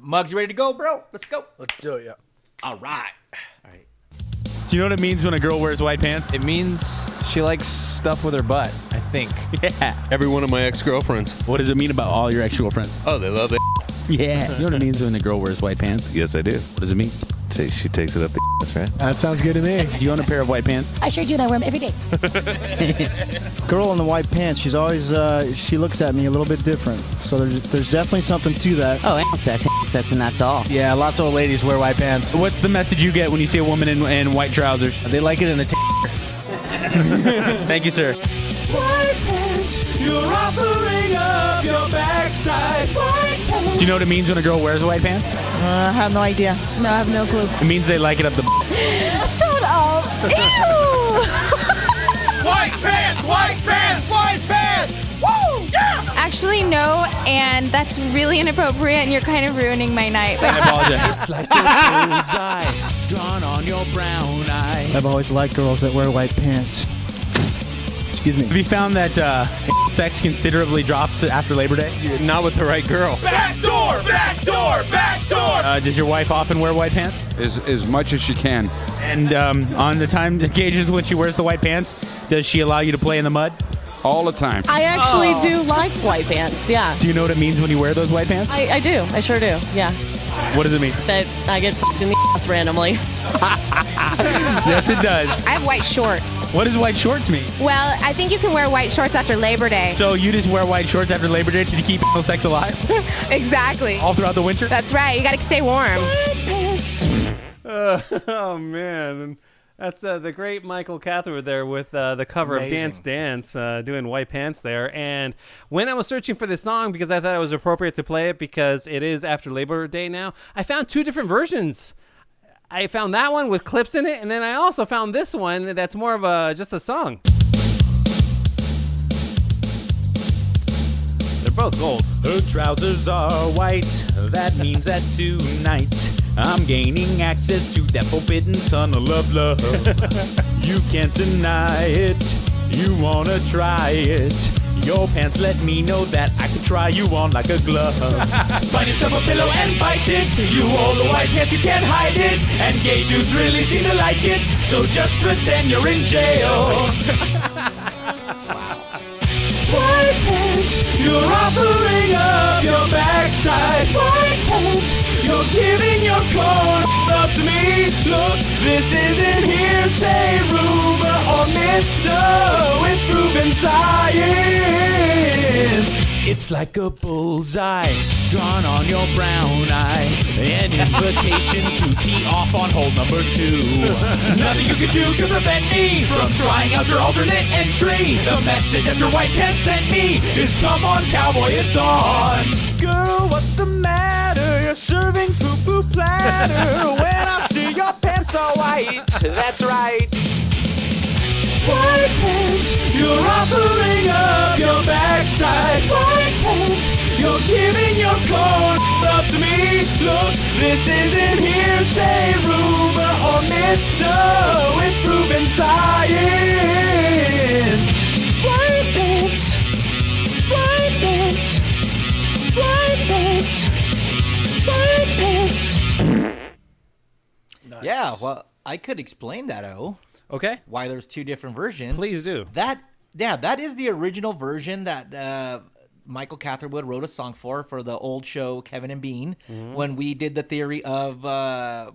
Muggs, you ready to go, bro? Let's go. Let's do it, yeah. All right. Do you know what it means when a girl wears white pants? It means she likes stuff with her butt, I think. Yeah. Every one of my ex-girlfriends. What does it mean about all your ex-girlfriends? Oh, they love it. Yeah. You know what it means when a girl wears white pants? Yes, I do. What does it mean? She takes it up the ass, right? That sounds good to me. Do you own a pair of white pants? I sure do, and I wear them every day. Girl in the white pants, she's always, she looks at me a little bit different. So there's definitely something to that. Oh, sex, and that's all. Yeah, lots of old ladies wear white pants. What's the message you get when you see a woman in white trousers? They like it in the Thank you, sir. White pants, you're offering up your backside. White pants. Do you know what it means when a girl wears white pants? I have no idea. No, I have no clue. It means they like it up the Shut up! Ew! White pants, white pants, white pants. Woo! Yeah! Actually, no, and that's really inappropriate, and you're kind of ruining my night. I apologize. It's like a bullseye drawn on your brown eye. I've always liked girls that wear white pants. Excuse me. Have you found that sex considerably drops after Labor Day? Not with the right girl. Back door, back door, back door. Does your wife often wear white pants? As much as she can. And on the time occasions when she wears the white pants, does she allow you to play in the mud? All the time. I actually do like white pants, yeah. Do you know what it means when you wear those white pants? I do. I sure do, yeah. What does it mean? That I get f***ed in the ass randomly. Yes, it does. I have white shorts. What does white shorts mean? Well, I think you can wear white shorts after Labor Day. So you just wear white shorts after Labor Day to keep sex alive? Exactly. All throughout the winter? That's right. You got to stay warm. Oh, man. That's the great Michael Catherwood there with the cover of Dance Dance doing white pants there. And when I was searching for this song, because I thought it was appropriate to play it because it is after Labor Day now, I found two different versions. I found that one with clips in it, and then I also found this one that's more of just a song. They're both gold. Her trousers are white. That means that tonight I'm gaining access to that forbidden tunnel of love. You can't deny it. You wanna try it. Your pants let me know that I can try you on like a glove. Find yourself a pillow and bite it. You hold the white pants, you can't hide it. And gay dudes really seem to like it. So just pretend you're in jail. White pants, you're offering up your backside. White pants, you're giving your corn up to me. Look, this isn't hearsay, rumor or myth. No, it's proven science. It's like a bullseye drawn on your brown eye. An invitation to tee off on hole number 2. Nothing you can do to prevent me from trying out your alternate entry. The message that your white pants sent me is come on, cowboy, it's on. Girl, what's the matter? You're serving poo-poo platter. When I see your pants are white, that's right. White pants, you're offering up your backside. White pants, you're giving your corn up to me. Look, this isn't hearsay, rumor or myth. No, it's proven science. White pants, white pants, white pants, white pants. Nice. Yeah, well, I could explain that, Okay. why there's two different versions. Please do. That is the original version that Michael Catherwood wrote a song for the old show Kevin and Bean, when we did the theory of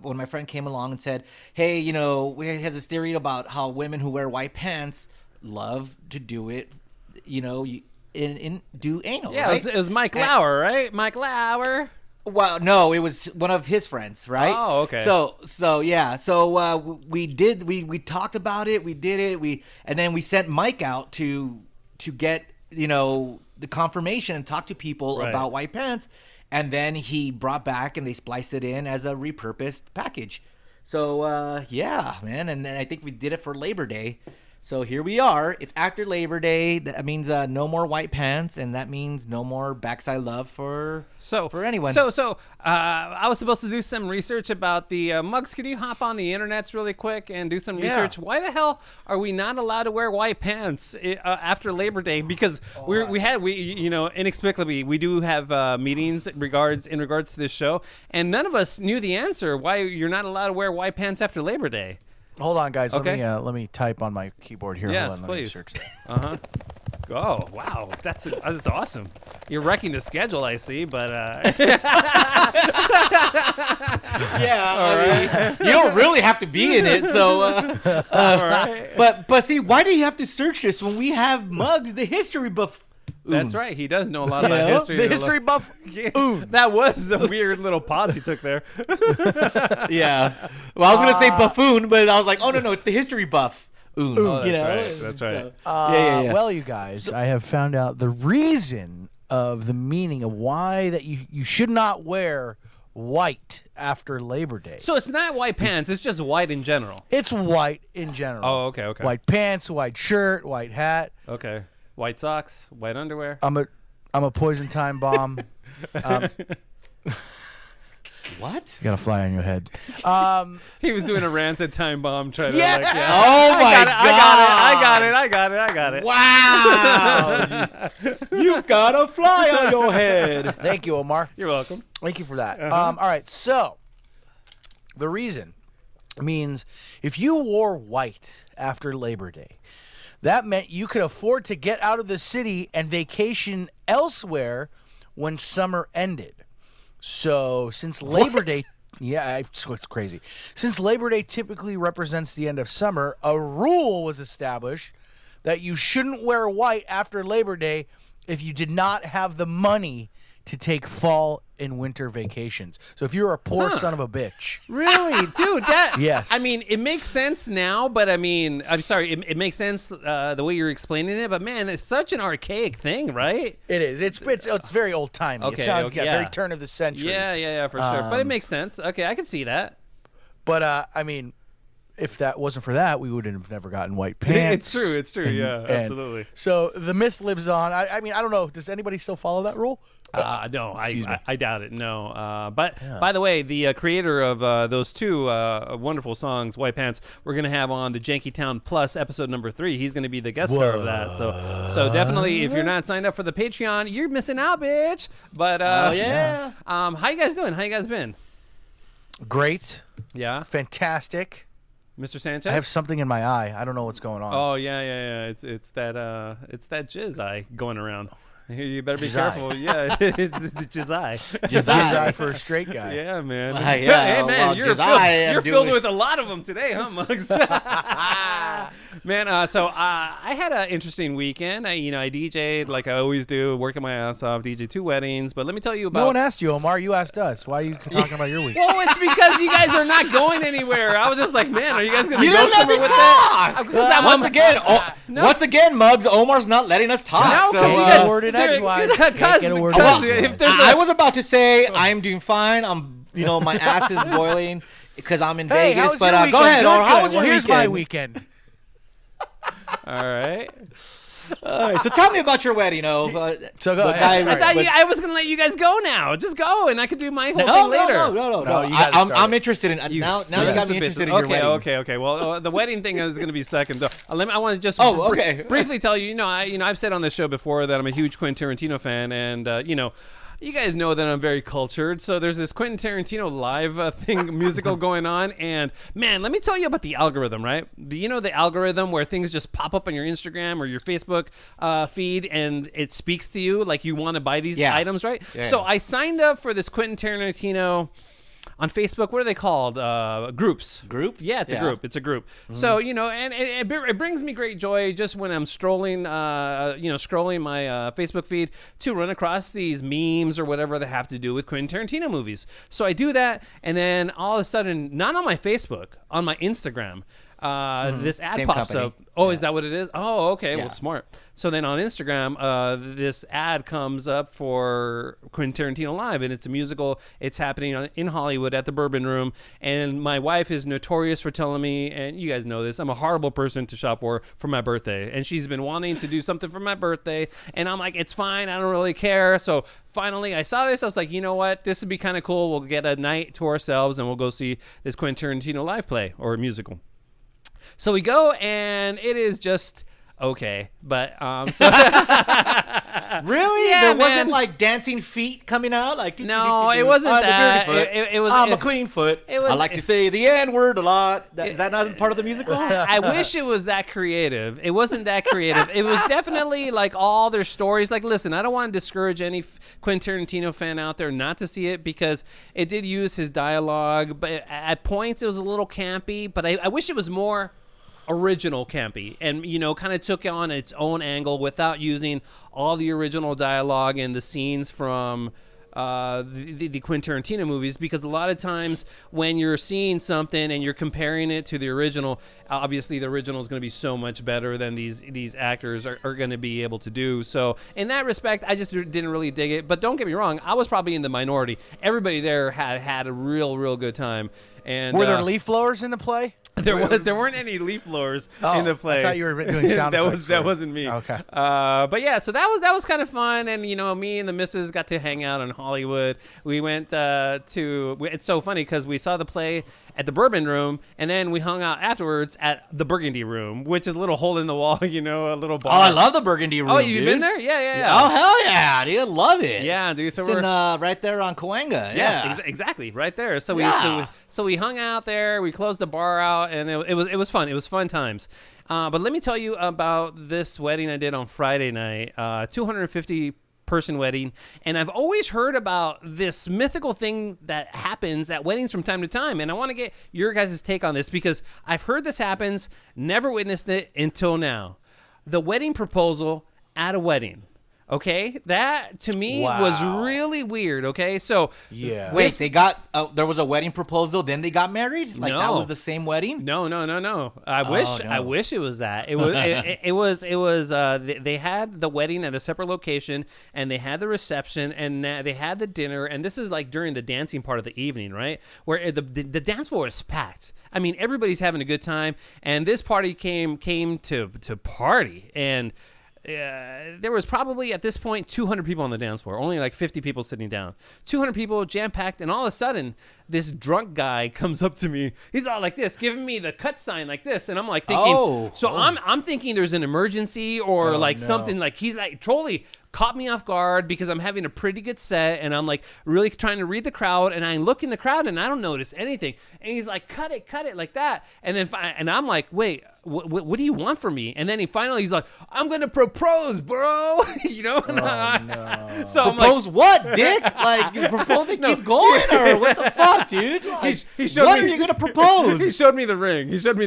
when my friend came along and said, hey, he has this theory about how women who wear white pants love to do it, do anal. Yeah, right? it was Mike Lauer, right? Mike Lauer. Well, no, it was one of his friends, right? Oh, okay. So yeah. So we talked about it. We did it. And then we sent Mike out to get the confirmation and talk to people about white pants. And then he brought back and they spliced it in as a repurposed package. So yeah, man. And then I think we did it for Labor Day. So here we are. It's after Labor Day. That means no more white pants, and that means no more backside love for anyone. So I was supposed to do some research about the mugs. Could you hop on the internets really quick and do some research? Why the hell are we not allowed to wear white pants after Labor Day? Because inexplicably we do have meetings in regards to this show, and none of us knew the answer why you're not allowed to wear white pants after Labor Day. Hold on, guys. Okay. Let me type on my keyboard here. Yes, Hold on, please. Let me search that. Oh, wow. That's awesome. You're wrecking the schedule, I see, but... Yeah, you don't really have to be in it, so... All right. But see, why do you have to search this when we have Muggs, the history buff? That's right. He does know a lot about history. The history buff. That was a weird little pause you took there. Yeah. Well, I was going to say buffoon, but I was like, oh, no, it's the history buff. Oh, that's right. Yeah. Well, you guys, I have found out the reason of the meaning of why that you should not wear white after Labor Day. So it's not white pants. It's just white in general. It's white in general. Oh, okay. White pants, white shirt, white hat. Okay. White socks, white underwear. I'm a poison time bomb. What? You got a fly on your head. He was doing a rancid time bomb trying to Oh my God. I got it. Wow. You got a fly on your head. Thank you, Omar. You're welcome. Thank you for that. All right, so the reason means if you wore white after Labor Day, that meant you could afford to get out of the city and vacation elsewhere when summer ended. So since Labor Day, it's crazy. Since Labor Day typically represents the end of summer, a rule was established that you shouldn't wear white after Labor Day if you did not have the money to take fall and winter vacations. So if you're a poor son of a bitch. Really? Dude, that... Yes. I mean, it makes sense now, but I mean, I'm sorry, it makes sense the way you're explaining it, but man, it's such an archaic thing, right? It is. It's very old-timey. Okay, it sounds yeah. very turn of the century. Yeah, for sure. But it makes sense. Okay, I can see that. But, I mean... If that wasn't for that, we would have never gotten white pants. It's true. Yeah, absolutely. So the myth lives on. I mean, I don't know. Does anybody still follow that rule? No, I doubt it. No. But by the way, the creator of those two wonderful songs, White Pants, we're going to have on the Jankytown Plus episode number 3. He's going to be the guest star of that. So definitely, if you're not signed up for the Patreon, you're missing out, bitch. But how you guys doing? How you guys been? Great. Yeah. Fantastic. Mr. Sanchez? I have something in my eye. I don't know what's going on. Oh yeah. It's that jizz eye going around. You better be careful. Yeah, it's the jizz eye. Jizz eye for a straight guy. Yeah, man. Hey, man, you're filled with a lot of them today, huh, Muggs? Man, so I had an interesting weekend. I DJ'd like I always do, working my ass off, DJ 2 weddings. But let me tell you about. No one asked you, Omar. You asked us. Why are you talking about your week? Well, it's because you guys are not going anywhere. I was just like, man, are you guys going to go somewhere with that? Once again, Muggs, Omar's not letting us talk. No, so, you guys word in edgewise. I was about to say I'm doing fine. My ass is boiling because I'm in Vegas. But go ahead, Omar. How was your Here's weekend? my weekend. All right. So tell me about your wedding. So go ahead. I was gonna let you guys go now. Just go, and I could do my whole thing later. No. I'm interested in now. You got me interested in your wedding. Okay. Well, the wedding thing is gonna be second. Though. I want to just briefly tell you. I've said on this show before that I'm a huge Quentin Tarantino fan, and you guys know that I'm very cultured, so there's this Quentin Tarantino live musical going on, and man, let me tell you about the algorithm, right? The algorithm where things just pop up on your Instagram or your Facebook feed, and it speaks to you like you want to buy these items, right? Yeah. So I signed up for this Quentin Tarantino on Facebook. What are they called? Groups. Groups? Yeah, it's a group. It's a group. Mm-hmm. So, and it brings me great joy just when I'm scrolling my Facebook feed to run across these memes or whatever that have to do with Quentin Tarantino movies. So I do that, and then all of a sudden, not on my Facebook, on my Instagram, this ad Same pops company. up. Oh, is that what it is? Oh, okay. Yeah. Well, smart. So then on Instagram, this ad comes up for Quentin Tarantino Live, and it's a musical. It's happening in Hollywood at the Bourbon Room. And my wife is notorious for telling me, and you guys know this, I'm a horrible person to shop for my birthday. And she's been wanting to do something for my birthday. And I'm like, it's fine. I don't really care. So finally, I saw this. I was like, you know what? This would be kind of cool. We'll get a night to ourselves, and we'll go see this Quentin Tarantino live play or musical. So we go, and it is just okay. But so Really? Yeah, there man. wasn't like dancing feet coming out? Like No, it wasn't I'm that. a dirty foot. It was- I'm a it- clean foot. it was- I like to say the N word a lot. Is that not part of the musical? I wish it was that creative. It wasn't that creative. It was definitely like all their stories. Like, listen, I don't want to discourage any Quentin Tarantino fan out there not to see it because it did use his dialogue, but at points it was a little campy. But I wish it was more original campy and kind of took on its own angle without using all the original dialogue and the scenes from the Quentin Tarantino movies, because a lot of times when you're seeing something and you're comparing it to the original, obviously the original is going to be so much better than these actors are going to be able to do. So in that respect, I just didn't really dig it. But don't get me wrong, I was probably in the minority. Everybody there had a real good time. And Were there leaf blowers in the play? There weren't any leaf blowers in the play. I thought you were doing sound effects. That wasn't me. Okay. But yeah, so that was kind of fun, and me and the missus got to hang out in Hollywood. We went it's so funny because we saw the play at the Bourbon Room, and then we hung out afterwards at the Burgundy Room, which is a little hole in the wall, a little bar. Oh, I love the Burgundy Room. Oh, you've dude. been there? Yeah. Oh, hell yeah, dude. Love it. Yeah, dude. So it's in right there on Cahuenga. Yeah. Exactly, right there. So Yeah. we hung out there. We closed the bar out, and it was fun. It was fun times. But let me tell you about this wedding I did on Friday night. 250 person wedding, and I've always heard about this mythical thing that happens at weddings from time to time, and I want to get your guys' take on this because I've heard this happens, never witnessed it until now. The wedding proposal at a wedding. Okay, that to me was really weird. Okay, so yeah. Wait, they got there was a wedding proposal, then they got married. Like that was the same wedding? No. I wish it was that. It was. It was. They had the wedding at a separate location, and they had the reception, and they had the dinner, and this is like during the dancing part of the evening, right? Where the dance floor is packed. I mean, everybody's having a good time, and this party came to party, and. There was probably at this point 200 people on the dance floor, only like 50 people sitting down. 200 people, jam-packed, and all of a sudden, this drunk guy comes up to me. He's all like this, giving me the cut sign like this, and I'm like thinking, I'm thinking there's an emergency or something, like he's like totally caught me off guard because I'm having a pretty good set and I'm like really trying to read the crowd, and I look in the crowd and I don't notice anything, and he's like cut it like that, and then I'm like, wait, what do you want from me? And then he's like, I'm gonna propose, bro. No. So propose I'm like, what, dick? Like you propose and keep going, or what the fuck, dude? Like, he showed what me, are you gonna propose? He showed me the ring. He's like,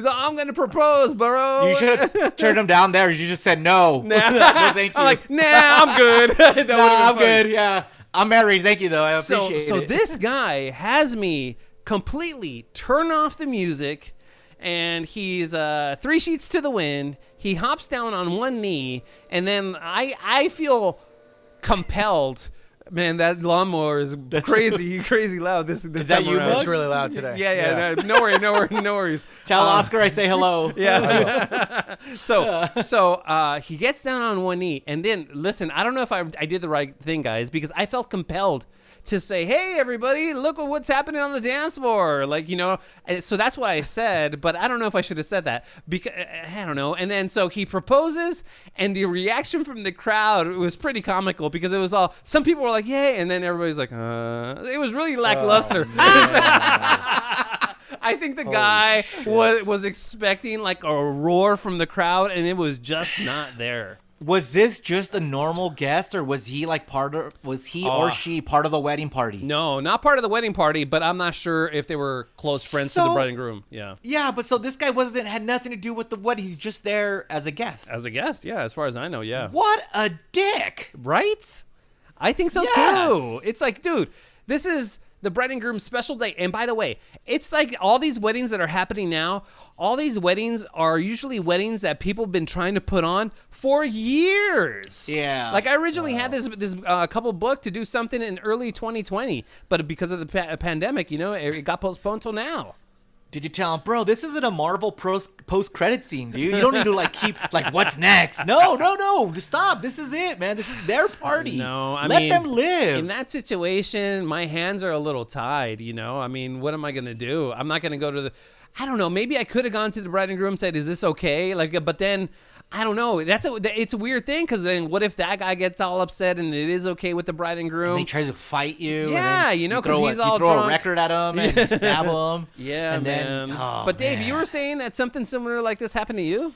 I'm gonna propose, bro. You should have turned him down there. You just said no. Nah. No, thank you. I'm like, nah, I'm good. I'm good. Yeah, I'm married. Thank you, though. I appreciate it. So this guy has me completely turn off the music, and he's 3 sheets to the wind. He hops down on one knee, and then I feel compelled. Man, that lawnmower is crazy loud. This is that time you, around. It's really loud today. Yeah. No worries. Tell Oscar I say hello. Yeah. So he gets down on one knee, and then listen. I don't know if I did the right thing, guys, because I felt compelled to say, "Hey, everybody, look at what's happening on the dance floor." Like, and so that's what I said, but I don't know if I should have said that because I don't know. And then so he proposes, and the reaction from the crowd was pretty comical because it was all, some people were like, "Yay," and then everybody's like, It was really lackluster. I think the guy was expecting like a roar from the crowd, and it was just not there. Was this just a normal guest, or was he like or she part of the wedding party? No, not part of the wedding party, but I'm not sure if they were close friends to the bride and groom. Yeah. Yeah, but so this guy had nothing to do with the wedding. He's just there as a guest. As a guest, yeah, as far as I know, yeah. What a dick. Right? I think so Yes. too. It's like, dude, This is the bride and groom special day. And by the way, it's like all these weddings that are happening now, all these weddings are usually weddings that people have been trying to put on for years. Yeah. Like I originally had this couple booked to do something in early 2020, but because of the pandemic, it got postponed till now. Did you tell him, bro, this isn't a Marvel post-credit scene, dude. You don't need to, keep, what's next? No. Stop. This is it, man. This is their party. No, I Let mean, them live. In that situation, my hands are a little tied, I mean, what am I going to do? I'm not going to go to I don't know. Maybe I could have gone to the bride and groom and said, is this okay? But then... I don't know. It's a weird thing because then what if that guy gets all upset and it is okay with the bride and groom? And he tries to fight you. Yeah, and then because he's all you throw drunk. a record at him and stab him. Yeah, and man. But Dave, you were saying that something similar like this happened to you?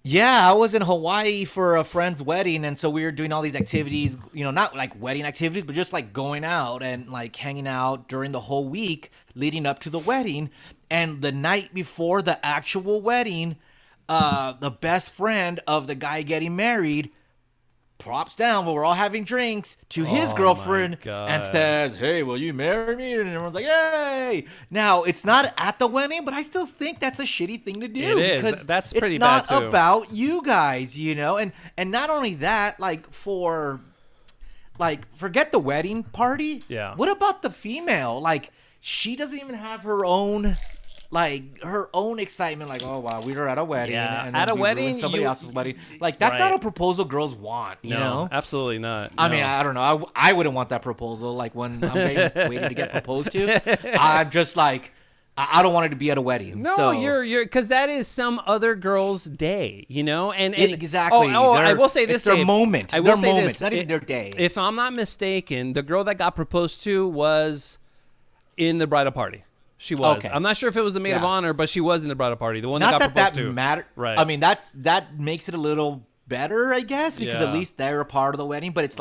Yeah, I was in Hawaii for a friend's wedding, and so we were doing all these activities, not like wedding activities, but just like going out and like hanging out during the whole week leading up to the wedding. And the night before the actual wedding, the best friend of the guy getting married props down while we're all having drinks to his girlfriend and says, hey, will you marry me? And everyone's like, yay. Now, it's not at the wedding, but I still think that's a shitty thing to do. It is. Because that's pretty it's not bad, too. about you guys, And not only that, forget the wedding party. Yeah. What about the female? She doesn't even have her own excitement, oh wow, we were at a wedding, and at a we wedding, ruined somebody else's wedding. That's not a proposal girls want, you know? Absolutely not. I mean, I don't know. I wouldn't want that proposal. When I'm waiting to get proposed to, I'm just I don't want it to be at a wedding. No, so. you're because that is some other girl's day, and exactly. I will say this, it's their Dave. moment. I will their say moment, this. Not even their day. If I'm not mistaken, the girl that got proposed to was in the bridal party. She was. Okay. I'm not sure if it was the maid of honor, but she was in the bridal party. The one not that got proposed to. Matter. Right. I mean, that makes it a little better, I guess, because at least they're a part of the wedding. But it's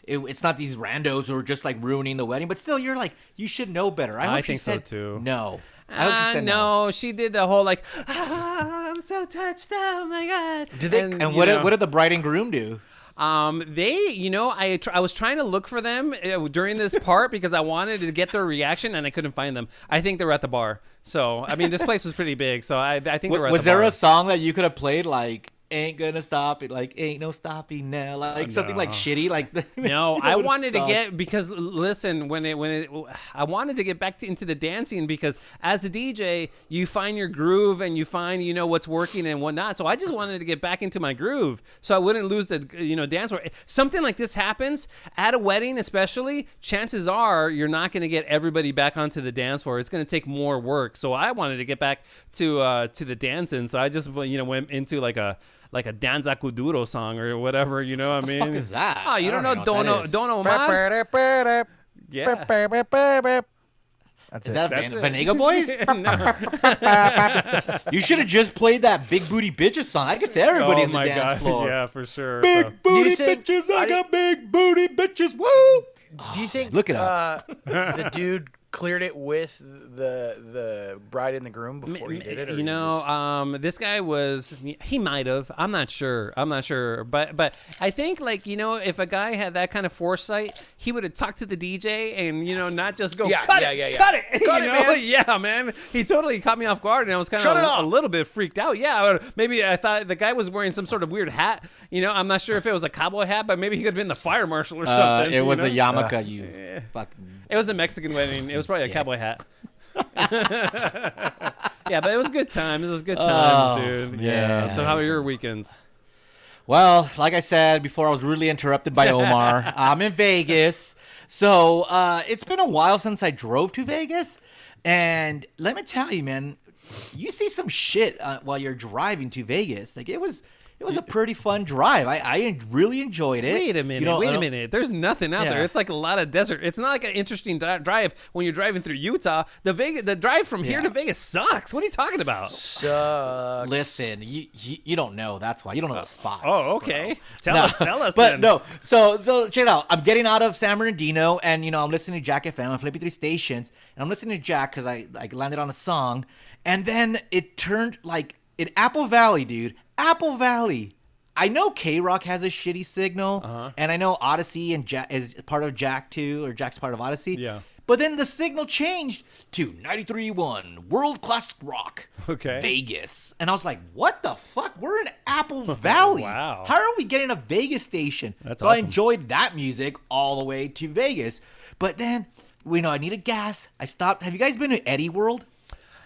it's not these randos who are just ruining the wedding. But still, you're you should know better. I hope she think said so too. No. I hope she said no. She did the whole I'm so touched. Oh my god. Did they? And what did the bride and groom do? I was trying to look for them during this part because I wanted to get their reaction and I couldn't find them. I think they were at the bar. So, I mean, this place was pretty big. So I think they were at the bar. Was there a song that you could have played ain't gonna stop it, ain't no stopping now, something shitty, no, I wanted to get, because listen, I wanted to get back into the dancing, because as a DJ, you find your groove and you find, what's working and whatnot. So I just wanted to get back into my groove so I wouldn't lose the, dance floor. Something like this happens at a wedding, especially, chances are you're not going to get everybody back onto the dance floor. It's going to take more work. So I wanted to get back to the dancing. So I just, went into like a Danza Kuduro song or whatever, what I mean? What the fuck is that? Oh, you don't know Dono Omar? Yeah. Is that Venega Boys? No. You should have just played that Big Booty Bitches song. I could say everybody in the dance floor. Yeah, for sure. Big booty bitches, I got big booty bitches, woo! Do you think look it up. The dude cleared it with the bride and the groom before he did it? Or this guy he might have. I'm not sure. But I think if a guy had that kind of foresight, he would have talked to the DJ and not just go cut it, cut it, man. Yeah, man. He totally caught me off guard, and I was kind of a little bit freaked out. Yeah, maybe I thought the guy was wearing some sort of weird hat. I'm not sure if it was a cowboy hat, but maybe he could have been the fire marshal or something. It was a yarmulke. Fucking. It was a Mexican wedding. It was probably a cowboy hat. Yeah, but it was good times. It was good times, dude. Yeah. So how are your weekends? Well, like I said before, I was really interrupted by Omar. I'm in Vegas. So it's been a while since I drove to Vegas. And let me tell you, man, you see some shit while you're driving to Vegas. It was a pretty fun drive. I really enjoyed it. Wait a minute. There's nothing out there. It's like a lot of desert. It's not like an interesting drive when you're driving through Utah. The drive from here to Vegas sucks. What are you talking about? Sucks. Listen, you don't know. That's why you don't know the spots. Oh, okay. Bro. Tell us. But then. no. So check it out. I'm getting out of San Bernardino, and I'm listening to Jack FM. I'm flipping through stations, and I'm listening to Jack because I landed on a song, and then it turned in Apple Valley, dude. Apple Valley. I know K-Rock has a shitty signal, and I know Odyssey and is part of Jack too, or Jack's part of Odyssey. Yeah. But then the signal changed to 93.1 World Class Rock, Vegas, and I was like, "What the fuck? We're in Apple Valley. Wow. How are we getting a Vegas station?" That's so I awesome. enjoyed that music all the way to Vegas. But then, I needed gas. I stopped. Have you guys been to Eddie World?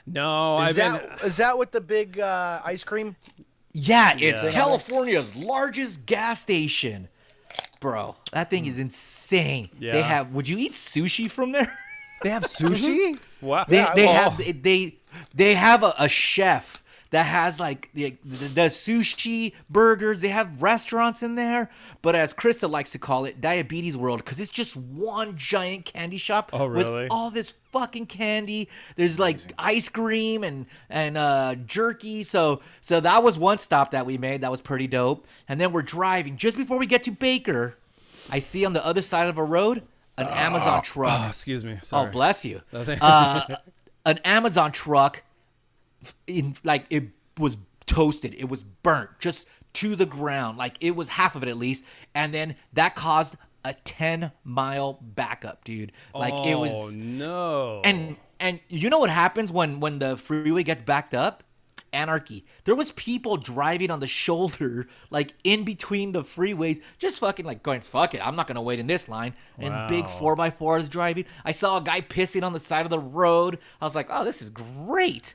No, Is that with the big ice cream? Yeah, it's California's largest gas station. Bro, that thing is insane. Yeah. They have. Would you eat sushi from there? They have sushi? Wow. They have a chef that has like the sushi burgers. They have restaurants in there, but as Krista likes to call it, Diabetes World, because it's just one giant candy shop with all this fucking candy. There's like ice cream and jerky. So that was one stop that we made. That was pretty dope. And then we're driving. Just before we get to Baker, I see on the other side of a road an Amazon truck. Oh, excuse me. Sorry. Oh, bless you. No, thank- An Amazon truck, it was toasted. It was burnt just to the ground. Like, it was half of it at least. And then that caused a 10-mile backup, dude. Like, it was. Oh, no. And you know what happens when the freeway gets backed up? It's anarchy. There was people driving on the shoulder, like in between the freeways, just fucking like going, fuck it, I'm not gonna wait in this line. And big 4x4s driving. I saw a guy pissing on the side of the road. I was like, oh, this is great.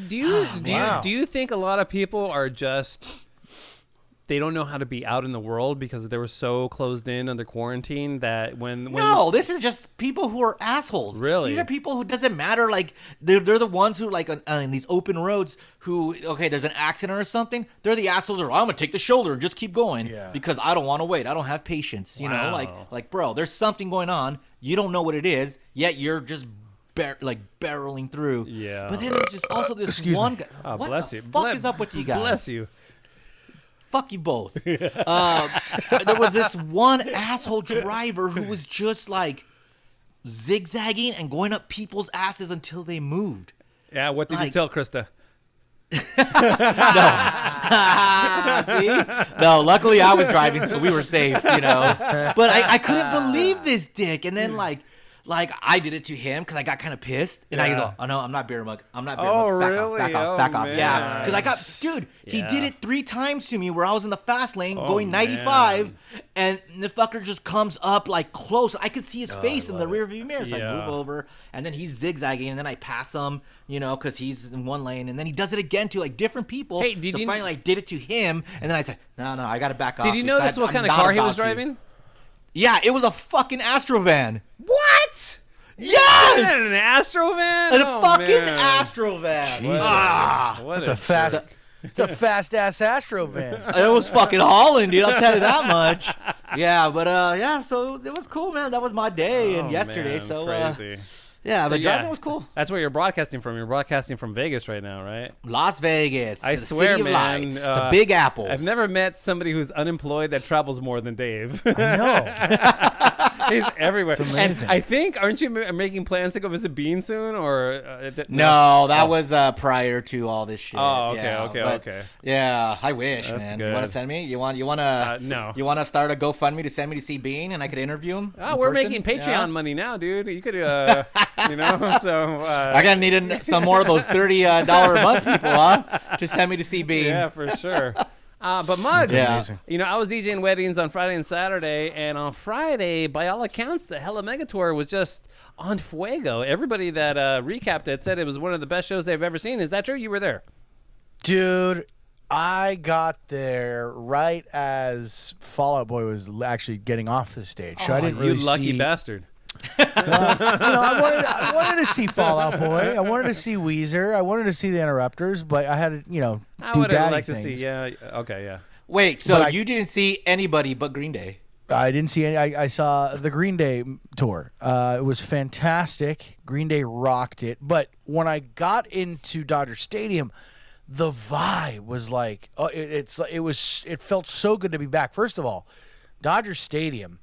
Do you think a lot of people are just they don't know how to be out in the world because they were so closed in under quarantine that when No, this is just people who are assholes. Really? These are people who doesn't matter. Like, they're the ones who, like, in these open roads who, okay, there's an accident or something, they're the assholes who are, I'm going to take the shoulder and just keep going because I don't want to wait. I don't have patience. You know, like, bro, there's something going on. You don't know what it is, yet you're just barreling through. Yeah. But then there's just also this one guy. Oh, what bless the you. fuck is up with you guys? Bless you. Fuck you both. There was this one asshole driver who was just like zigzagging and going up people's asses until they moved. Yeah, what did you tell Krista? See? No, luckily I was driving, so we were safe, you know. But I couldn't believe this dick. And then like I did it to him because I got kind of pissed, and I go, "Oh no, I'm not beer mug. I'm not beer mug. Back really? Back off. Man. Yeah, because I got, dude, he did it 3 times to me where I was in the fast lane going 95, and the fucker just comes up like close. I could see his face in the rear view mirror. So I move over, and then he's zigzagging, and then I pass him, you know, because he's in one lane, and then he does it again to like different people. Hey, finally I did it to him, and then I said, no, I got to back off. Did you notice what kind of car he was driving? Yeah, it was a fucking Astrovan. What? Yes! An Astrovan? A fucking Astrovan. It's a fast ass Astrovan. It was fucking hauling, dude. I'll tell you that much. Yeah, but so it was cool, man. That was my day and yesterday. Man, so crazy. Yeah, but driving was cool. That's where you're broadcasting from. You're broadcasting from Vegas right now, right? Las Vegas. I the swear, city of man. lights, the Big Apple. I've never met somebody who's unemployed that travels more than Dave. I know. He's everywhere. It's amazing. And I think, aren't you making plans to go visit Bean soon? Or no, that was prior to all this shit. Oh, okay, yeah, okay. Yeah, I wish, That's man. good. You want to send me? You want to? No. You want to start a GoFundMe to send me to see Bean, and I could interview him? Oh, in we're person? making Patreon Yeah. money now, dude. You could, you know. So I gotta need some more of those $30 a month people, huh? To send me to see Bean. Yeah, for sure. But Muggs, amazing. you know, I was DJing weddings on Friday and Saturday, and on Friday, by all accounts, the Hella Mega Tour was just on fuego. Everybody that recapped it said it was one of the best shows they've ever seen. Is that true? You were there. Dude, I got there right as Fall Out Boy was actually getting off the stage. So I didn't really you lucky see... bastard. I wanted to see Fall Out Boy. I wanted to see Weezer. I wanted to see the Interrupters, but I had to, I do would have daddy liked to things. see. Yeah. Okay. Yeah. Wait, so But you didn't see anybody but Green Day? I didn't see any. I saw the Green Day tour. It was fantastic. Green Day rocked it. But when I got into Dodger Stadium, the vibe was like, it felt so good to be back. First of all, Dodger Stadium.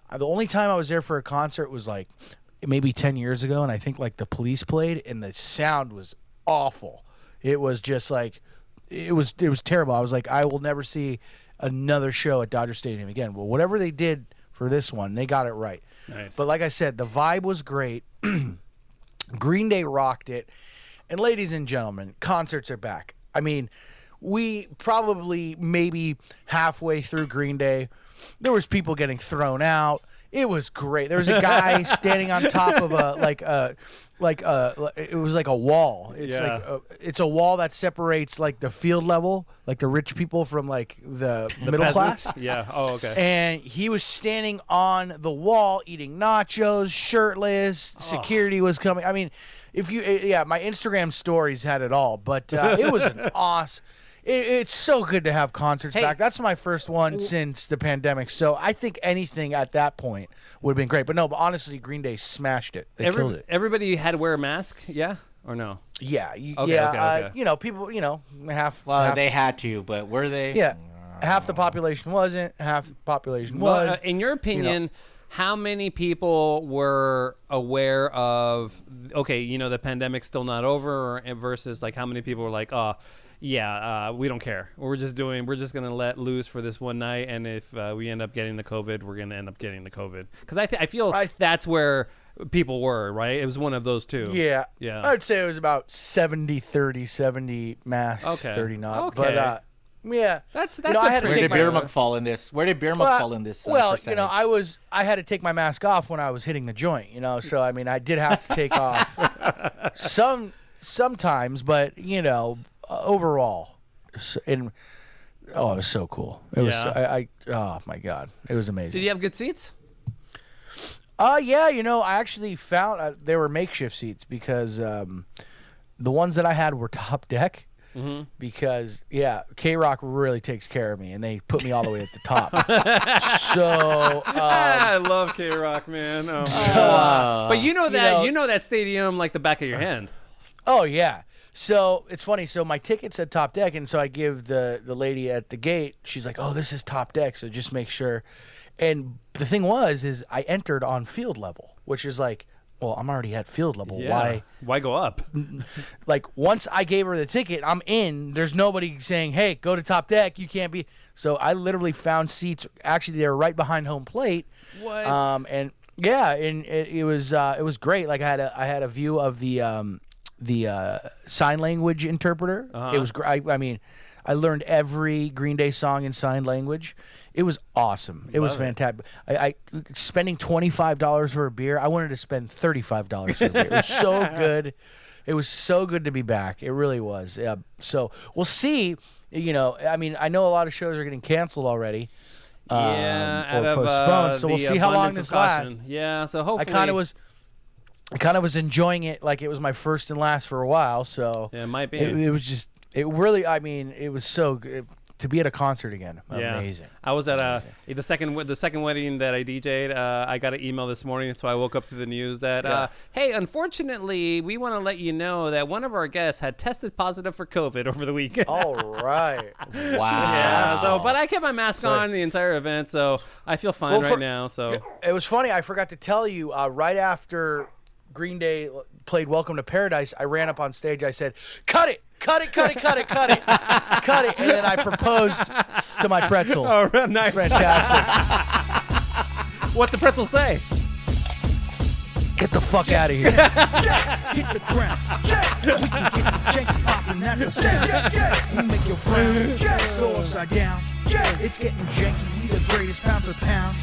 The only time I was there for a concert was like maybe 10 years ago, and I think like the Police played, and the sound was awful. It was just like it was terrible. I was like, I will never see another show at Dodger Stadium again. Well, whatever they did for this one, they got it right. Nice. But like I said, the vibe was great. Green Day rocked it. And ladies and gentlemen, concerts are back. I mean, we probably maybe halfway through Green Day, there was people getting thrown out. It was great. There was a guy standing on top of it was like a wall. It's it's a wall that separates like the field level, like the rich people from like the middle peasants? class. Yeah. Oh, okay. And he was standing on the wall eating nachos, shirtless. Security was coming. I mean, my Instagram stories had it all, but it was an awesome. It's so good to have concerts back. That's my first one since the pandemic. So I think anything at that point would have been great. But honestly, Green Day smashed it. They killed it. Everybody had to wear a mask, yeah? Or no? Yeah. Okay. People, half. Well, half, they had to, but were they? Yeah. Half the population wasn't. Half the population was. Well, in your opinion, how many people were aware of, the pandemic's still not over, versus like how many people were like, we don't care. We're just going to let loose for this one night, and if we end up getting the COVID, we're going to end up getting the COVID. Because I feel that's where people were, right? It was one of those two. Yeah. Yeah. I'd say it was about 70-30, 70 masks, 30 not. Okay. But, yeah. That's I had to Where take did my Beer Mug fall in this? Where did Beer Mug fall in this? Percentage? I had to take my mask off when I was hitting the joint, so I mean I did have to take off sometimes, but overall, it was so cool. It was. Oh my God, it was amazing. Did you have good seats? Yeah. I actually found they were makeshift seats because the ones that I had were top deck. Mm-hmm. Because K-Rock really takes care of me, and they put me all the way at the top. So I love K-Rock, man. Oh, but you know that stadium like the back of your hand. Oh yeah. So it's funny. So my ticket said top deck, and so I give the lady at the gate. She's like, "Oh, this is top deck, so just make sure." And the thing is I entered on field level, which is like, well, I'm already at field level. Yeah. Why go up? Like once I gave her the ticket, I'm in. There's nobody saying, "Hey, go to top deck. You can't be." So I literally found seats. Actually, they were right behind home plate. What? And it was great. Like I had a view of the sign language interpreter. It was great. I mean, I learned every Green Day song in sign language. It was awesome. It was fantastic. I spending $25 for a beer. I wanted to spend $35 for a beer. It was so good. It was so good to be back. It really was. So we'll see. I mean, I know a lot of shows are getting canceled already. Out or of postponed. So we'll see how long this lasts. Yeah. So hopefully, I kind of was enjoying it like it was my first and last for a while. So yeah, it might be. It was just. It really. I mean, it was so good. To be at a concert again, amazing. I was at the second wedding that I DJ'd. I got an email this morning, so I woke up to the news that hey, unfortunately, we want to let you know that one of our guests had tested positive for COVID over the weekend. All right, wow. Yeah. So, but I kept my mask on the entire event, so I feel fine right now. So it was funny. I forgot to tell you right after Green Day played "Welcome to Paradise," I ran up on stage. I said, "Cut it! Cut it! Cut it! Cut it! Cut it! Cut it!" And then I proposed to my pretzel. Oh, nice! It's fantastic. What's the pretzel say? Get the fuck out of here! Hit the ground. We can get the janky poppin'. That's a sound. We make your frown go upside down. It's getting janky. We the greatest pound for pound.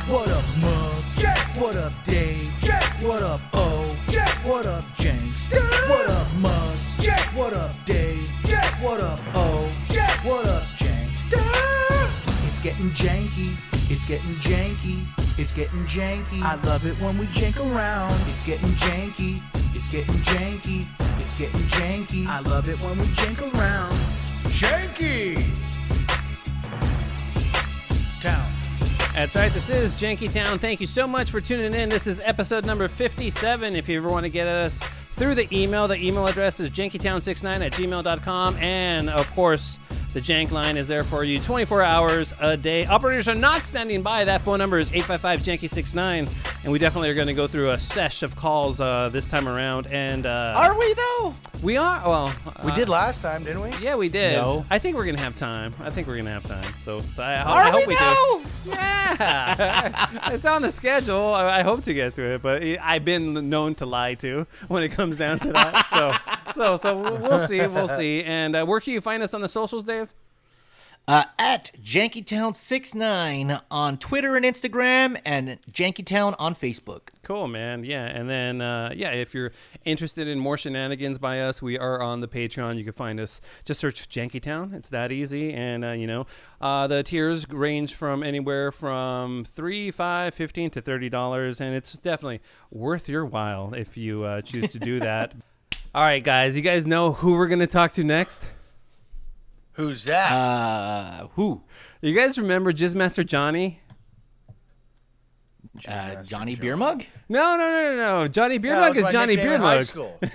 What up, Muggs? What up, Dave? What up, O? What up, James? What up, Muggs? What up, Dave? What up, O? What up, James? It's getting janky. It's getting janky. It's getting janky. I love it when we jank around. It's getting janky. It's getting janky. It's getting janky. I love it when we jank around. Janky Town. That's right. This is Janky Town. Thank you so much for tuning in. This is episode number 57. If you ever want to get at us through the email address is jankytown69@gmail.com. And, of course, the Jank line is there for you 24 hours a day. Operators are not standing by. That phone number is 855-JANKY69. and we definitely are going to go through a sesh of calls this time around. And Are we though? we are. Well, We did last time, didn't we? yeah, we did. No. I think we're gonna have time. So I hope we do. Yeah, it's on the schedule. I hope to get to it, but I've been known to lie to when it comes down to that. So we'll see. We'll see. And where can you find us on the socials, Dave? At JankyTown69 on Twitter and Instagram, and JankyTown on Facebook. Cool, man. Yeah, and then if you're interested in more shenanigans by us, we are on the Patreon. You can find us. Just search Jankytown. It's that easy. And the tiers range from anywhere from $3, $5, $15 to $30, and it's definitely worth your while if you choose to do that. All right, guys. You guys know who we're gonna talk to next? Who's that? Who? You guys remember Jizzmaster Johnny? Johnny Beer Mug? No. Johnny Beer That Mug was is my Johnny nickname Beer in high Mug. school. What?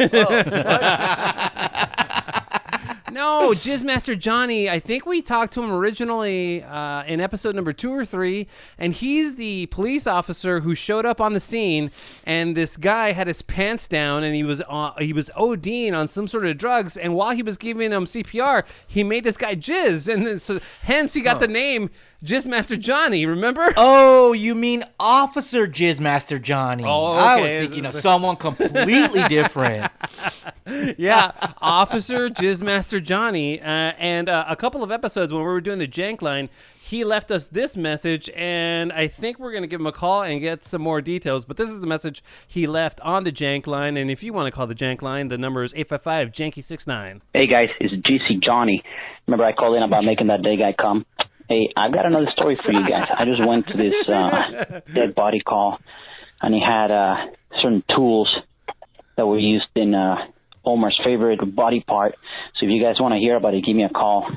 No, Jizzmaster Johnny. I think we talked to him originally in episode number 2 or 3, and he's the police officer who showed up on the scene, and this guy had his pants down, and he was ODing on some sort of drugs, and while he was giving him CPR, he made this guy jizz, and then, so hence he got the name Jizzmaster Johnny. Remember? Oh, you mean Officer Jizzmaster Johnny? Oh, I was okay. thinking of someone completely different. Yeah, Officer Jizzmaster Johnny. And a couple of episodes when we were doing the Jank line, he left us this message, and I think we're going to give him a call and get some more details. But this is the message he left on the Jank line, and if you want to call the Jank line, the number is 855-JANKY69. Hey, guys, it's GC Johnny. Remember I called in about making that day guy come? Hey, I've got another story for you guys. I just went to this dead body call, and he had certain tools that were used in Omar's favorite body part. So if you guys want to hear about it, give me a call.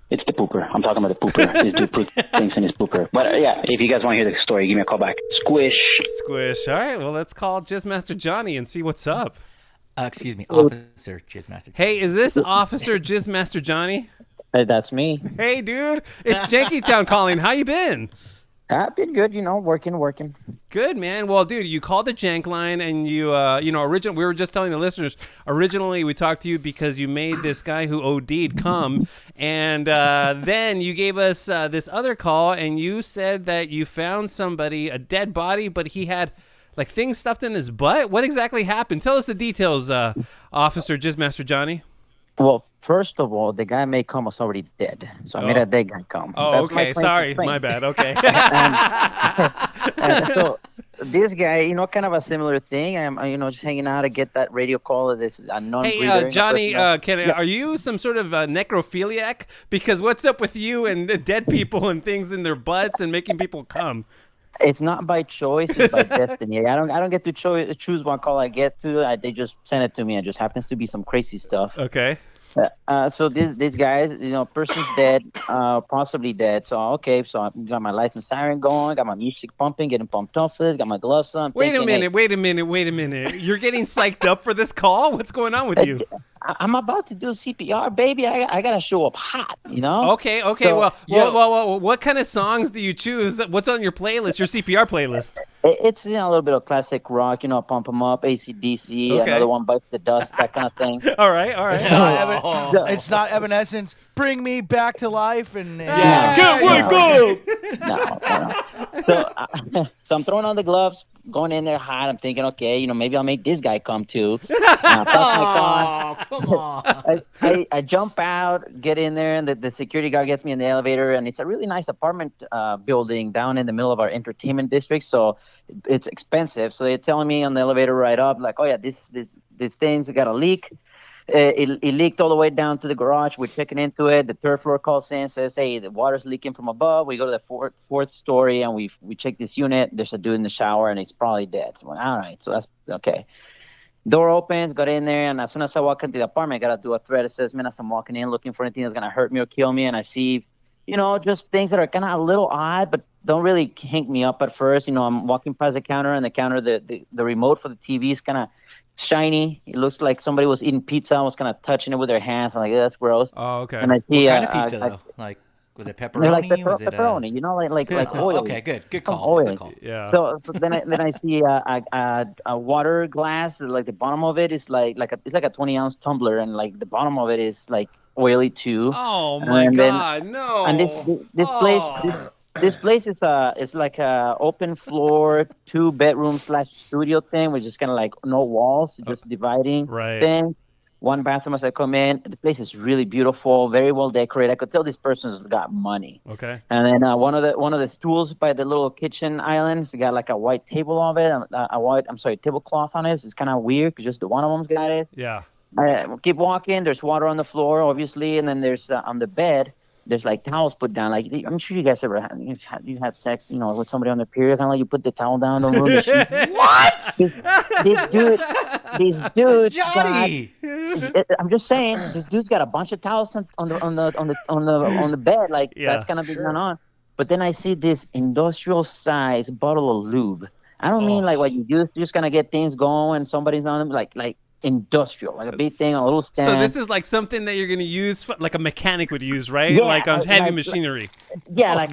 It's the pooper. I'm talking about the pooper. This dude put things in his pooper. But yeah, if you guys want to hear the story, give me a call back. Squish. All right, well, let's call Jizzmaster Johnny and see what's up. Excuse me, Officer Jizzmaster. Hey, is this Officer Jizzmaster Johnny? Hey, that's me. Hey, dude, it's Jankytown calling. How you been? I've been good, working. Good, man. Well, dude, you called the Jank line, and you we were just telling the listeners, originally we talked to you because you made this guy who OD'd come, and then you gave us this other call, and you said that you found somebody, a dead body, but he had like things stuffed in his butt. What exactly happened? Tell us the details, Officer Jizzmaster Johnny. Well, first of all, the guy may come was already dead, so I made a dead guy come. Oh, That's okay. Sorry, my bad. Okay. and so this guy, kind of a similar thing. I'm, just hanging out to get that radio call of this non-breather. Hey, Johnny, are you some sort of necrophiliac? Because what's up with you and the dead people and things in their butts and making people come? It's not by choice; it's by destiny. I don't get to choose what call I get to. They just send it to me. It just happens to be some crazy stuff. Okay. So these guys, person's dead, possibly dead. So okay, so I got my lights and siren going, got my music pumping, getting pumped off this, got my gloves on. Wait a minute. You're getting psyched up for this call? What's going on with you? I'm about to do CPR, baby. I gotta show up hot, Okay. So, well, what kind of songs do you choose? What's on your playlist, your CPR playlist? It's a little bit of classic rock, Pump 'em Up, AC/DC, another one bites the dust, that kind of thing. All right. It's not Evanescence. Bring me back to life and get wake up. No. So I'm throwing on the gloves, going in there hot. I'm thinking, okay, maybe I'll make this guy come too. Come on. I jump out, get in there, and the security guard gets me in the elevator, and it's a really nice apartment building down in the middle of our entertainment district, so it's expensive. So they're telling me on the elevator right up, like, oh yeah, this thing's got a leak. It leaked all the way down to the garage. We're checking into it. The third floor calls in, says, hey, the water's leaking from above. We go to the fourth story, and we check this unit. There's a dude in the shower, and he's probably dead. So, all right, so that's okay. Door opens, got in there, and as soon as I walk into the apartment, I got to do a threat assessment as I'm walking in, looking for anything that's going to hurt me or kill me. And I see, just things that are kind of a little odd, but don't really hink me up at first. I'm walking past the counter, and the counter, the remote for the TV is kind of shiny. It looks like somebody was eating pizza and was kind of touching it with their hands. I'm like, that's gross. Oh, okay. And I see, what kind of pizza, though? Like Was it They're pepperoni? like Was it pepperoni, you know, like Oh, oil. okay, good Some call. oil. Good call. Yeah. So then I see a water glass. Like the bottom of it is it's like a 20-ounce tumbler, and like the bottom of it is like oily too. Oh my And then God, no! and this place this place is like a open floor 2-bedroom / studio thing, which is kind of like no walls, just dividing Right. thing. One bathroom as I come in. The place is really beautiful, very well decorated. I could tell this person's got money. Okay. And then one of the stools by the little kitchen island, it's got like a white table of it, tablecloth on it. It's kind of weird because just the one of them's got it. Yeah. I keep walking. There's water on the floor, obviously, and then there's on the bed. There's like towels put down. Like I'm sure you guys ever had sex, with somebody on their period. Kind of like you put the towel down in the room. What? This dude, Johnny! I'm just saying, this dude's got a bunch of towels on the bed. Like that's gonna be going on. But then I see this industrial size bottle of lube. I don't mean like what you use. You're just gonna get things going. Somebody's on them, like industrial, like a big thing, a little stand. So this is like something that you're gonna use, like a mechanic would use, right? Yeah, like on heavy like- machinery. Yeah,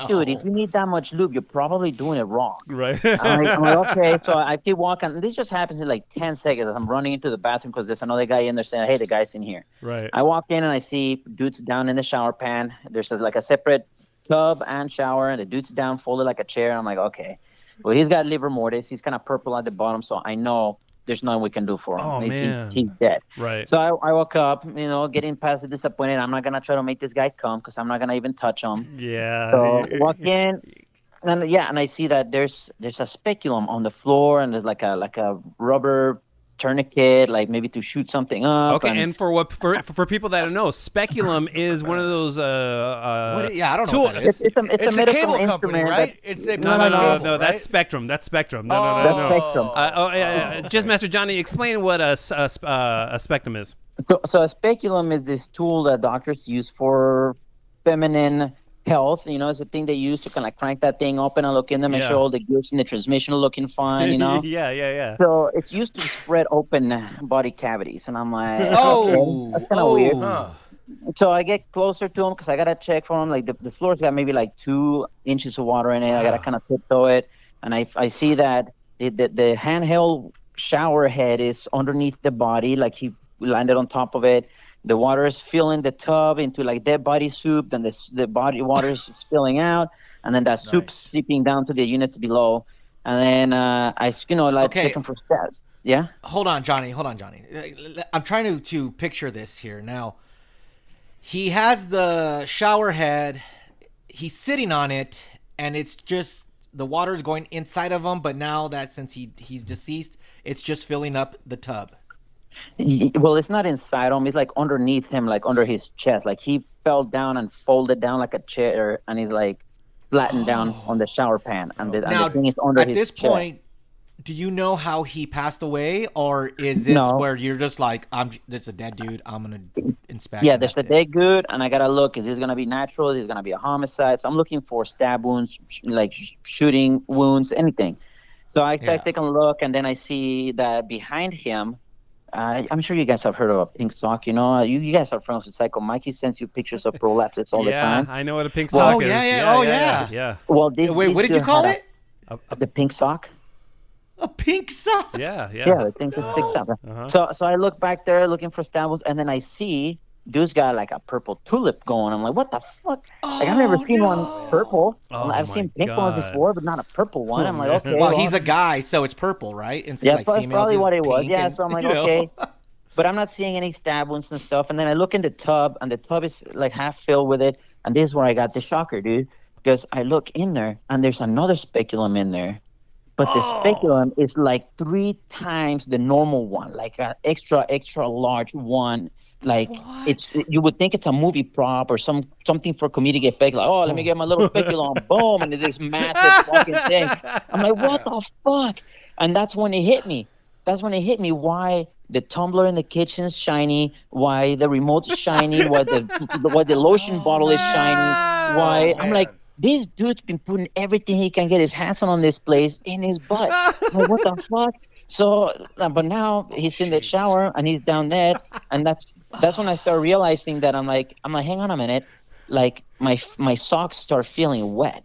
dude, if you need that much lube, you're probably doing it wrong. Right. I'm like, okay. So I keep walking. And this just happens in like 10 seconds. I'm running into the bathroom because there's another guy in there saying, hey, the guy's in here. Right. I walk in and I see dude's down in the shower pan. There's like a separate tub and shower. And the dude's down folded like a chair. I'm like, okay. Well, he's got livor mortis. He's kind of purple at the bottom. So I know there's nothing we can do for him. Oh, man. He's dead. Right. So I woke up, getting past the disappointed. I'm not going to try to make this guy come because I'm not going to even touch him. Yeah. So walk in, and I see that there's a speculum on the floor, and there's like a rubber tourniquet, like maybe to shoot something up. Okay, and for people that don't know, speculum is one of those I don't know tool. what that is. It's a medical cable company, instrument, right? that- It's a No, cable, that's right? Spectrum. That's Spectrum. No. That's Spectrum. Just Master Johnny, explain what a Spectrum is. So a speculum is this tool that doctors use for feminine health. It's a thing they use to kind of crank that thing open and look in there, make Yeah. sure all the gears in the transmission are looking fine. Yeah. So it's used to spread open body cavities, and I'm like, Oh. okay, that's kind of weird. Huh. So I get closer to him because I gotta check for him. Like the floor's got maybe like 2 inches of water in it. I gotta kind of tiptoe it, and I see that the handheld shower head is underneath the body, like he landed on top of it. The water is filling the tub into like dead body soup. Then the body water is spilling out, and then that soup's seeping down to the units below. And then Okay. checking for stats. Yeah. Hold on, Johnny. I'm trying to picture this here. Now, he has the shower head. He's sitting on it, and it's just the water is going inside of him. But now that since he's deceased, it's just filling up the tub. Well, it's not inside him. It's like underneath him, like under his chest. Like he fell down and folded down like a chair, and he's like flattened down on the shower pan. And the thing is under at his this chest. point, do you know how he passed away, or is this No. where you're just like, this is a dead dude, I'm gonna inspect? Yeah, and there's the that's it? dead good, and I gotta look. Is this gonna be natural? Is this gonna be a homicide? So I'm looking for stab wounds, shooting wounds, anything. So I take a look, and then I see that behind him. I'm sure you guys have heard of a pink sock. You guys are friends with Psycho Mike. He sends you pictures of prolapses all the time. I know what a pink Well, sock is. yeah. Well, this Wait, what did you dude call had it? the pink sock. A pink sock. Yeah. Yeah, I think it's pink sock. So I look back there looking for stab wounds, and then I see dude's got like a purple tulip going. I'm like, what the fuck? Like I've never seen one purple. Oh, I've seen pink God. ones before, but not a purple one. I'm like, okay. Well, he's a guy, so it's purple, right? And so, Yeah, like, that's females probably is what it was. pink Yeah, and, so I'm like, you know. okay. But I'm not seeing any stab wounds and stuff. And then I look in the tub, and the tub is like half filled with it. And this is where I got the shocker, dude. Because I look in there, and there's another speculum in there. But the speculum is like 3 times the normal one, like an extra large one. Like you would think it's a movie prop or something for comedic effect. Like, oh, let me get my little speculum, boom, and there's this massive fucking thing. I'm like, what the fuck? And that's when it hit me. Why the tumbler in the kitchen is shiny, why the remote is shiny, why the lotion bottle is shiny, why I'm like, this dude's been putting everything he can get his hands on this place in his butt. Like, what the fuck? So, but now he's in the shower and he's down there, and that's when I start realizing that I'm like, hang on a minute, like my socks start feeling wet.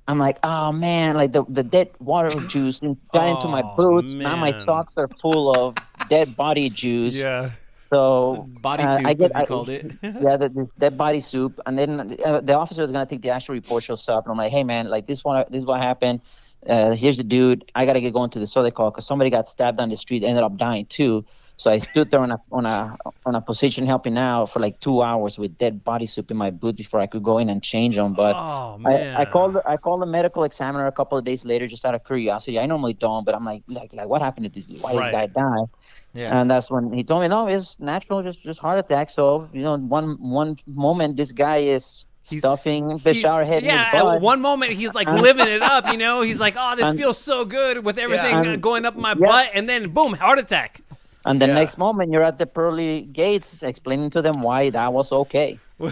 I'm like, oh man, like the dead water juice got into my boots. Now my socks are full of dead body juice. Yeah. So body soup, as you called it. Yeah, the dead body soup. And then the officer is gonna take the actual report, shows up, and I'm like, hey man, like this is what happened. Here's the dude. I gotta get going to the so they call because somebody got stabbed on the street, ended up dying too. So I stood there on a position helping out for like 2 hours with dead body soup in my boot before I could go in and change them. But I called the medical examiner a couple of days later just out of curiosity. I normally don't, but I'm like what happened to this? Why this guy die? Yeah. And that's when he told me, no, it's natural, just heart attack. So one moment this guy is stuffing the shower head in his butt. At one moment he's like living it up, He's like, oh, this feels so good with everything going up my butt, and then boom, heart attack. And the next moment, you're at the pearly gates explaining to them why that was okay. Hey,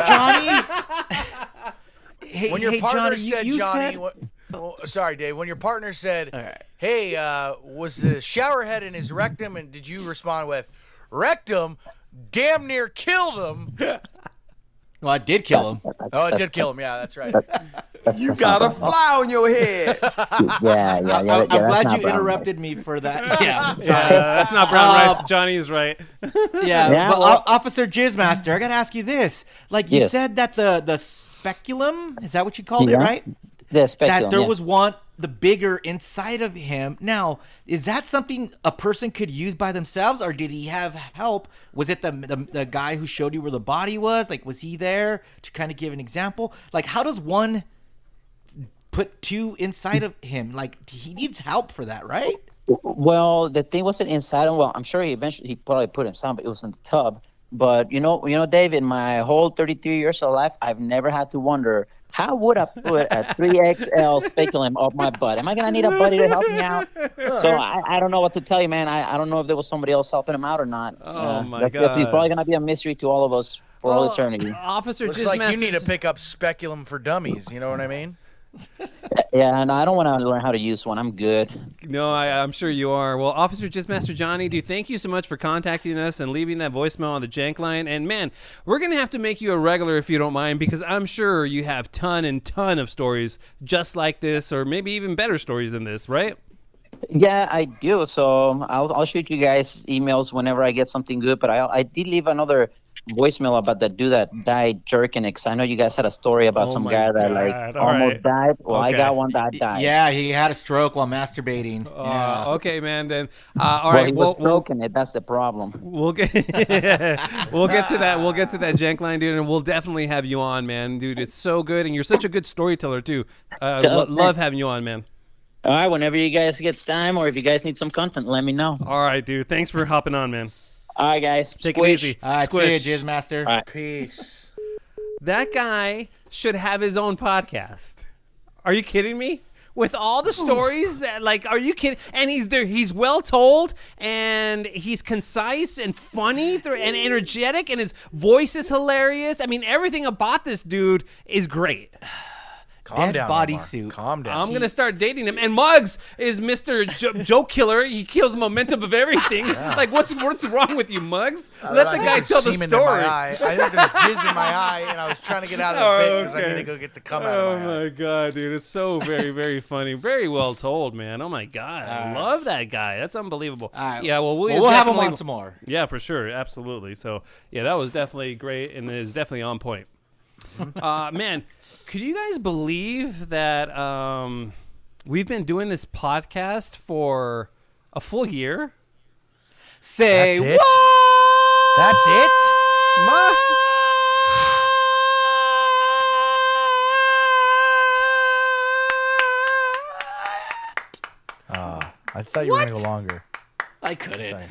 Johnny. When your partner said, you Johnny, said... sorry, Dave. When your partner said, "Hey, was the shower head in his rectum?" and did you respond with, "Rectum, damn near killed him." Well, I did kill him. Oh, it did kill him. Yeah, that's right. You got a fly on your head. I'm glad you interrupted me for that. Yeah, that's not brown rice. Johnny is right. But Officer Jizzmaster, I gotta ask you this. Like you said that the speculum, is that what you called it, right? The speculum. That there was one, the bigger inside of him. Now, is that something a person could use by themselves, or did he have help? Was it the guy who showed you where the body was? Like, was he there to kind of give an example? Like, how does one put two inside of him? Like, he needs help for that, right? Well, the thing wasn't inside him. Well, I'm sure he probably put him some, but it was in the tub. But you know, Dave, in my whole 33 years of life, I've never had to wonder, how would I put a 3XL speculum up my butt? Am I gonna need a buddy to help me out? So I don't know what to tell you, man. I don't know if there was somebody else helping him out or not. Oh my God! It's probably gonna be a mystery to all of us for all eternity. Officer, looks like you need to pick up speculum for dummies. You know what I mean? Yeah, and I don't want to learn how to use one. I'm good. No, I'm sure you are. Well, Officer Jizzmaster Johnny, thank you so much for contacting us and leaving that voicemail on the jank line. And man, we're gonna have to make you a regular if you don't mind, because I'm sure you have ton of stories just like this, or maybe even better stories than this, right? Yeah, I do. So I'll shoot you guys emails whenever I get something good. But I did leave another voicemail about that dude that died jerking it, because I know you guys had a story about some guy that almost died. Well, I got one that died. Yeah, he had a stroke while masturbating. Okay, man. Then all right, we'll stroking it. That's the problem. We'll get to that. We'll get to that jank line, dude, and we'll definitely have you on, man, dude. It's so good, and you're such a good storyteller too. Love having you on, man. All right, whenever you guys get time, or if you guys need some content, let me know. All right, dude. Thanks for hopping on, man. All right, guys. Take it easy. All right, see you, Jizzmaster. Right. Peace. That guy should have his own podcast. Are you kidding me? With all the stories that, like, are you kidding? And he's there. He's well told, and he's concise and funny and energetic, and his voice is hilarious. I mean, everything about this dude is great. Calm down, bodysuit. Calm down. I'm gonna start dating him. And Muggs is Mr. Joke Killer. He kills the momentum of everything. Like, what's wrong with you, Muggs? Let the guy tell the story. I think there's jizz in my eye, and I was trying to get out of the bit because I need to go get the cum out of my eye. Oh my god, dude, it's so very, very funny. Very well told, man. Oh my god, I love that guy. That's unbelievable. Yeah, well, we'll have him on some more. Yeah, for sure, absolutely. So yeah, that was definitely great, and it is definitely on point. Man, could you guys believe that we've been doing this podcast for a full year? Say That's it? what? That's it? I thought you were going to go longer. I couldn't.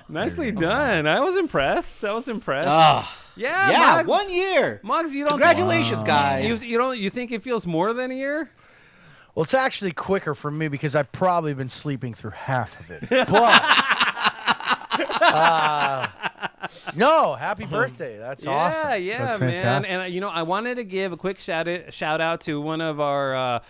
Nicely done. I was impressed. Yeah, Muggs. 1 year. Muggs, you don't. Congratulations, guys. You think it feels more than a year? Well, it's actually quicker for me because I've probably been sleeping through half of it. But No, happy birthday. That's awesome. Yeah, That's man. fantastic. And I wanted to give a quick shout out to one of our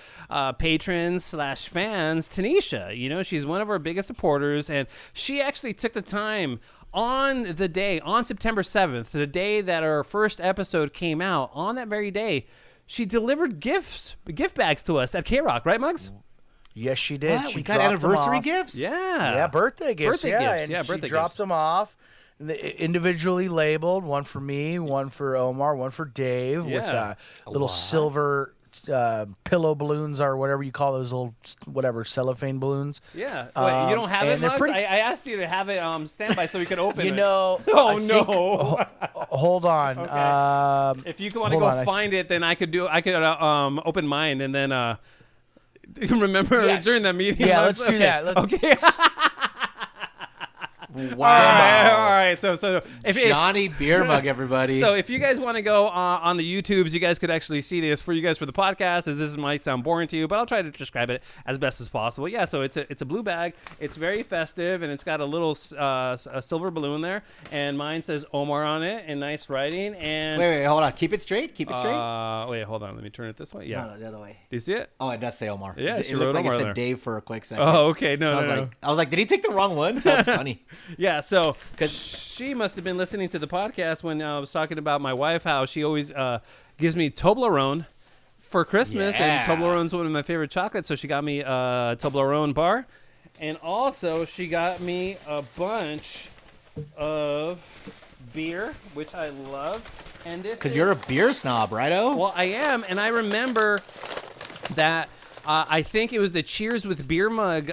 patrons / fans, Tanisha. She's one of our biggest supporters, and she actually took the time on September 7th, the day that our first episode came out. On that very day, she delivered gift bags to us at K-Rock, right, Muggs? Yes, she did. What? She We got dropped them anniversary off. gifts? Yeah, birthday gifts. Birthday yeah, gifts. and Yeah, she birthday dropped gifts. them off, individually labeled. One for me, one for Omar, one for Dave, with little silver pillow balloons or whatever you call those little cellophane balloons. Yeah. Wait, you don't have it, and they're Muggs? pretty- I asked you to have it standby so we could open it. Oh no. Hold on. Okay. If you want to go find it, then I could open mine and then remember during the meeting. Yeah, Muggs? let's do that. Okay. Wow. All right. So if Johnny Beer Mug, everybody. So if you guys want to go on the YouTubes, you guys could actually see this for the podcast. As this might sound boring to you, but I'll try to describe it as best as possible. Yeah. So it's a blue bag. It's very festive, and it's got a little a silver balloon there, and mine says Omar on it in nice writing. And wait, hold on. Keep it straight. Keep it straight. Wait, hold on. Let me turn it this way. Yeah. No, the other way. Do you see it? Oh, it does say Omar. Yeah, it she looked wrote like Omar it said there. Dave for a quick second. Oh, okay. No, I was like, did he take the wrong one? That's funny. Yeah, so because she must have been listening to the podcast when I was talking about my wife, how she always gives me Toblerone for Christmas, Yeah. and Toblerone's one of my favorite chocolates. So she got me a Toblerone bar, and also she got me a bunch of beer, which I love. And this Because you're a beer snob, right-o? Well, I am, and I remember that. I think it was the Cheers with Beer Mug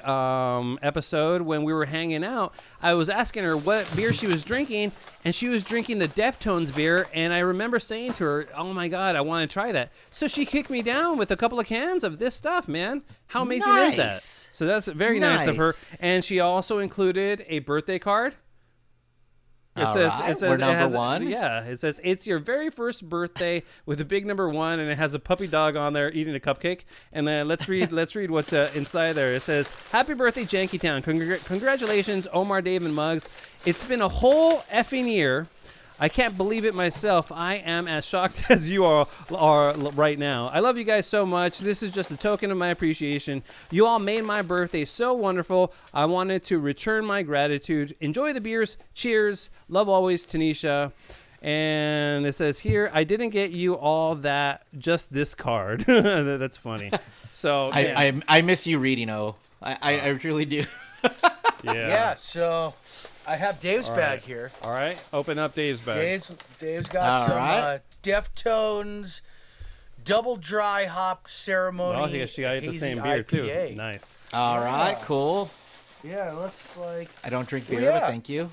episode when we were hanging out. I was asking her what beer she was drinking, and she was drinking the Deftones beer. And I remember saying to her, "Oh my God, I want to try that." So she kicked me down with a couple of cans of this stuff, man. How amazing is that? Nice. So that's very nice of her. Nice. And she also included a birthday card. It All says, right, it says we're it number has, one. Yeah, it says it's your very first birthday with a big number 1, and it has a puppy dog on there eating a cupcake. And then let's read what's inside there. It says, "Happy birthday, Jankytown! Congratulations, Omar, Dave, and Muggs. It's been a whole effing year. I can't believe it myself. I am as shocked as you are right now. I love you guys so much. This is just a token of my appreciation. You all made my birthday so wonderful. I wanted to return my gratitude. Enjoy the beers. Cheers. Love always, Tanisha." And it says here, "I didn't get you all that, just this card." That's funny. So I miss you reading, I truly do. Yeah, so I have Dave's bag here. All right, open up Dave's bag. Dave's got All some right. Deftones double dry hop ceremony. Oh, I think she got the hazy same beer IPA. too. Nice. All right, cool. Yeah, it looks like I don't drink beer, Yeah. but thank you.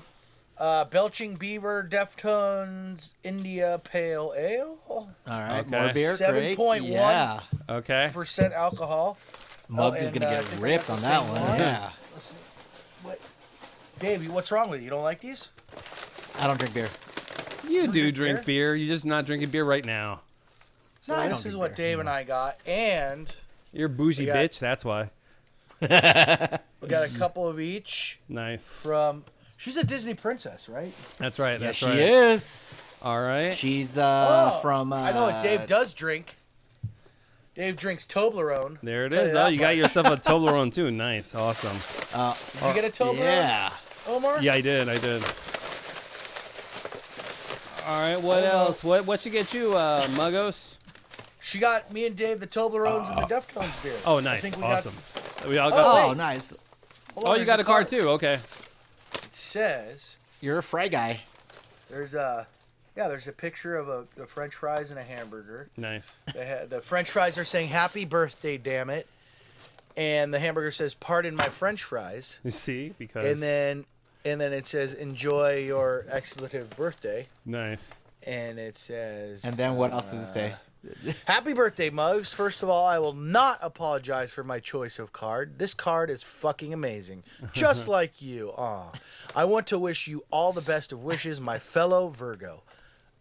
Belching Beaver Deftones India Pale Ale. All right, Okay. more beer. 7.1. Great. Yeah. Okay. % alcohol. Muggs is and, going I to think get I ripped got on the that same one. one. Yeah. Let's see. Dave, what's wrong with you? You don't like these? I don't drink beer. You do drink beer. You're just not drinking beer right now. So this is what Dave and I got, and You're a bougie We got- bitch. That's why. we got a couple of each Nice. from. She's a Disney princess, right? That's right. Yes, That's she right. is. All right. She's Oh, from. I know what Dave does drink. Dave drinks Toblerone. There it Tell you is. that Oh, you got much. yourself a Toblerone too. Nice. Awesome. Did you get a Toblerone? Yeah. Omar? Yeah, I did. All right. What else? What should get you, Muggos? She got me and Dave the Toblerones and the Deftones beer. Oh, I nice. think we Awesome. Got, We all got. Oh, wait. nice. Hold Oh, on, you there's got a card too. Okay. It says You're a fry guy. there's a picture of the French fries and a hamburger. Nice. The French fries are saying "Happy Birthday, damn it," and the hamburger says "Pardon my French fries." You see, because. And then it says "Enjoy your expletive birthday," Nice. and it says. And then what else does it say? Happy birthday, Muggs. First of all, I will not apologize for my choice of card. This card is fucking amazing. Just like you. Aw. I want to wish you all the best of wishes, my fellow Virgo.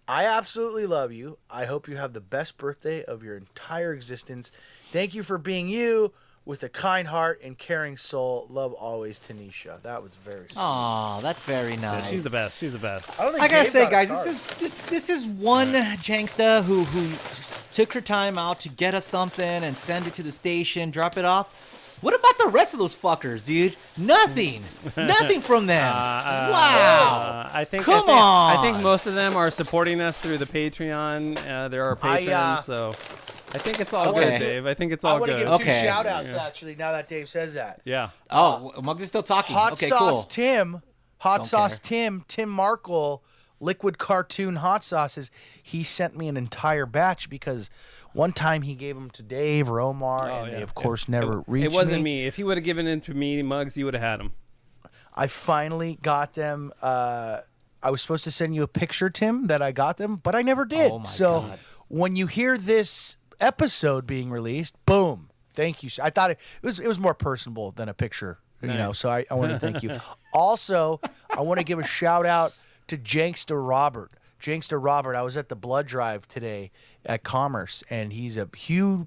I absolutely love you. I hope you have the best birthday of your entire existence. Thank you for being you. with a kind heart and caring soul. Love always, Tanisha. That was very sweet. Aw, that's very nice. Yeah, she's the best. She's the best. I don't think I gotta Dave say, got a guys, card. this is one Janksta who took her time out to get us something and send it to the station, drop it off. What about the rest of those fuckers, dude? Nothing. Nothing from them. Wow. I think Come on. I think most of them are supporting us through the Patreon. There are patrons, so I think it's all Okay. good, Dave. I think it's I all want to good. give two Okay. shout outs, actually, now that Dave says that. Yeah. Oh, Muggs is still talking. Hot Okay, Sauce cool. Tim, Hot Don't Sauce care. Tim Markle, Liquid Cartoon Hot Sauces. He sent me an entire batch because one time he gave them to Dave or Omar, and they, of course, never reached It wasn't me. If he would have given it to me, Muggs, you would have had him. I finally got them. I was supposed to send you a picture, Tim, that I got them, but I never did. Oh, my so God. when you hear this episode being released, boom. Thank you. I thought it was more personable than a picture, you know, Nice. so I want to thank you. Also, I want to give a shout out to Jankster Robert. Jankster Robert, I was at the blood drive today at Commerce, and he's a humongous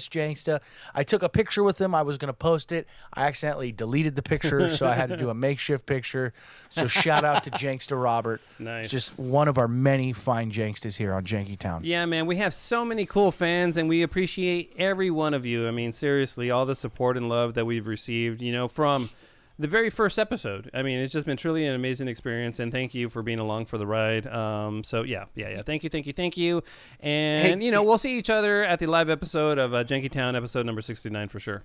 Janksta. I took a picture with him. I was going to post it. I accidentally deleted the picture, so I had to do a makeshift picture. So shout out to Jankster Robert. Nice. Just one of our many fine Jankstas here on Jankytown. Yeah, man, we have so many cool fans, and we appreciate every one of you. I mean, seriously, all the support and love that we've received, you know, from the very first episode. I mean, it's just been truly an amazing experience, and thank you for being along for the ride. So yeah. Thank you. And, you know, we'll see each other at the live episode of Jankytown, episode number 69 for sure.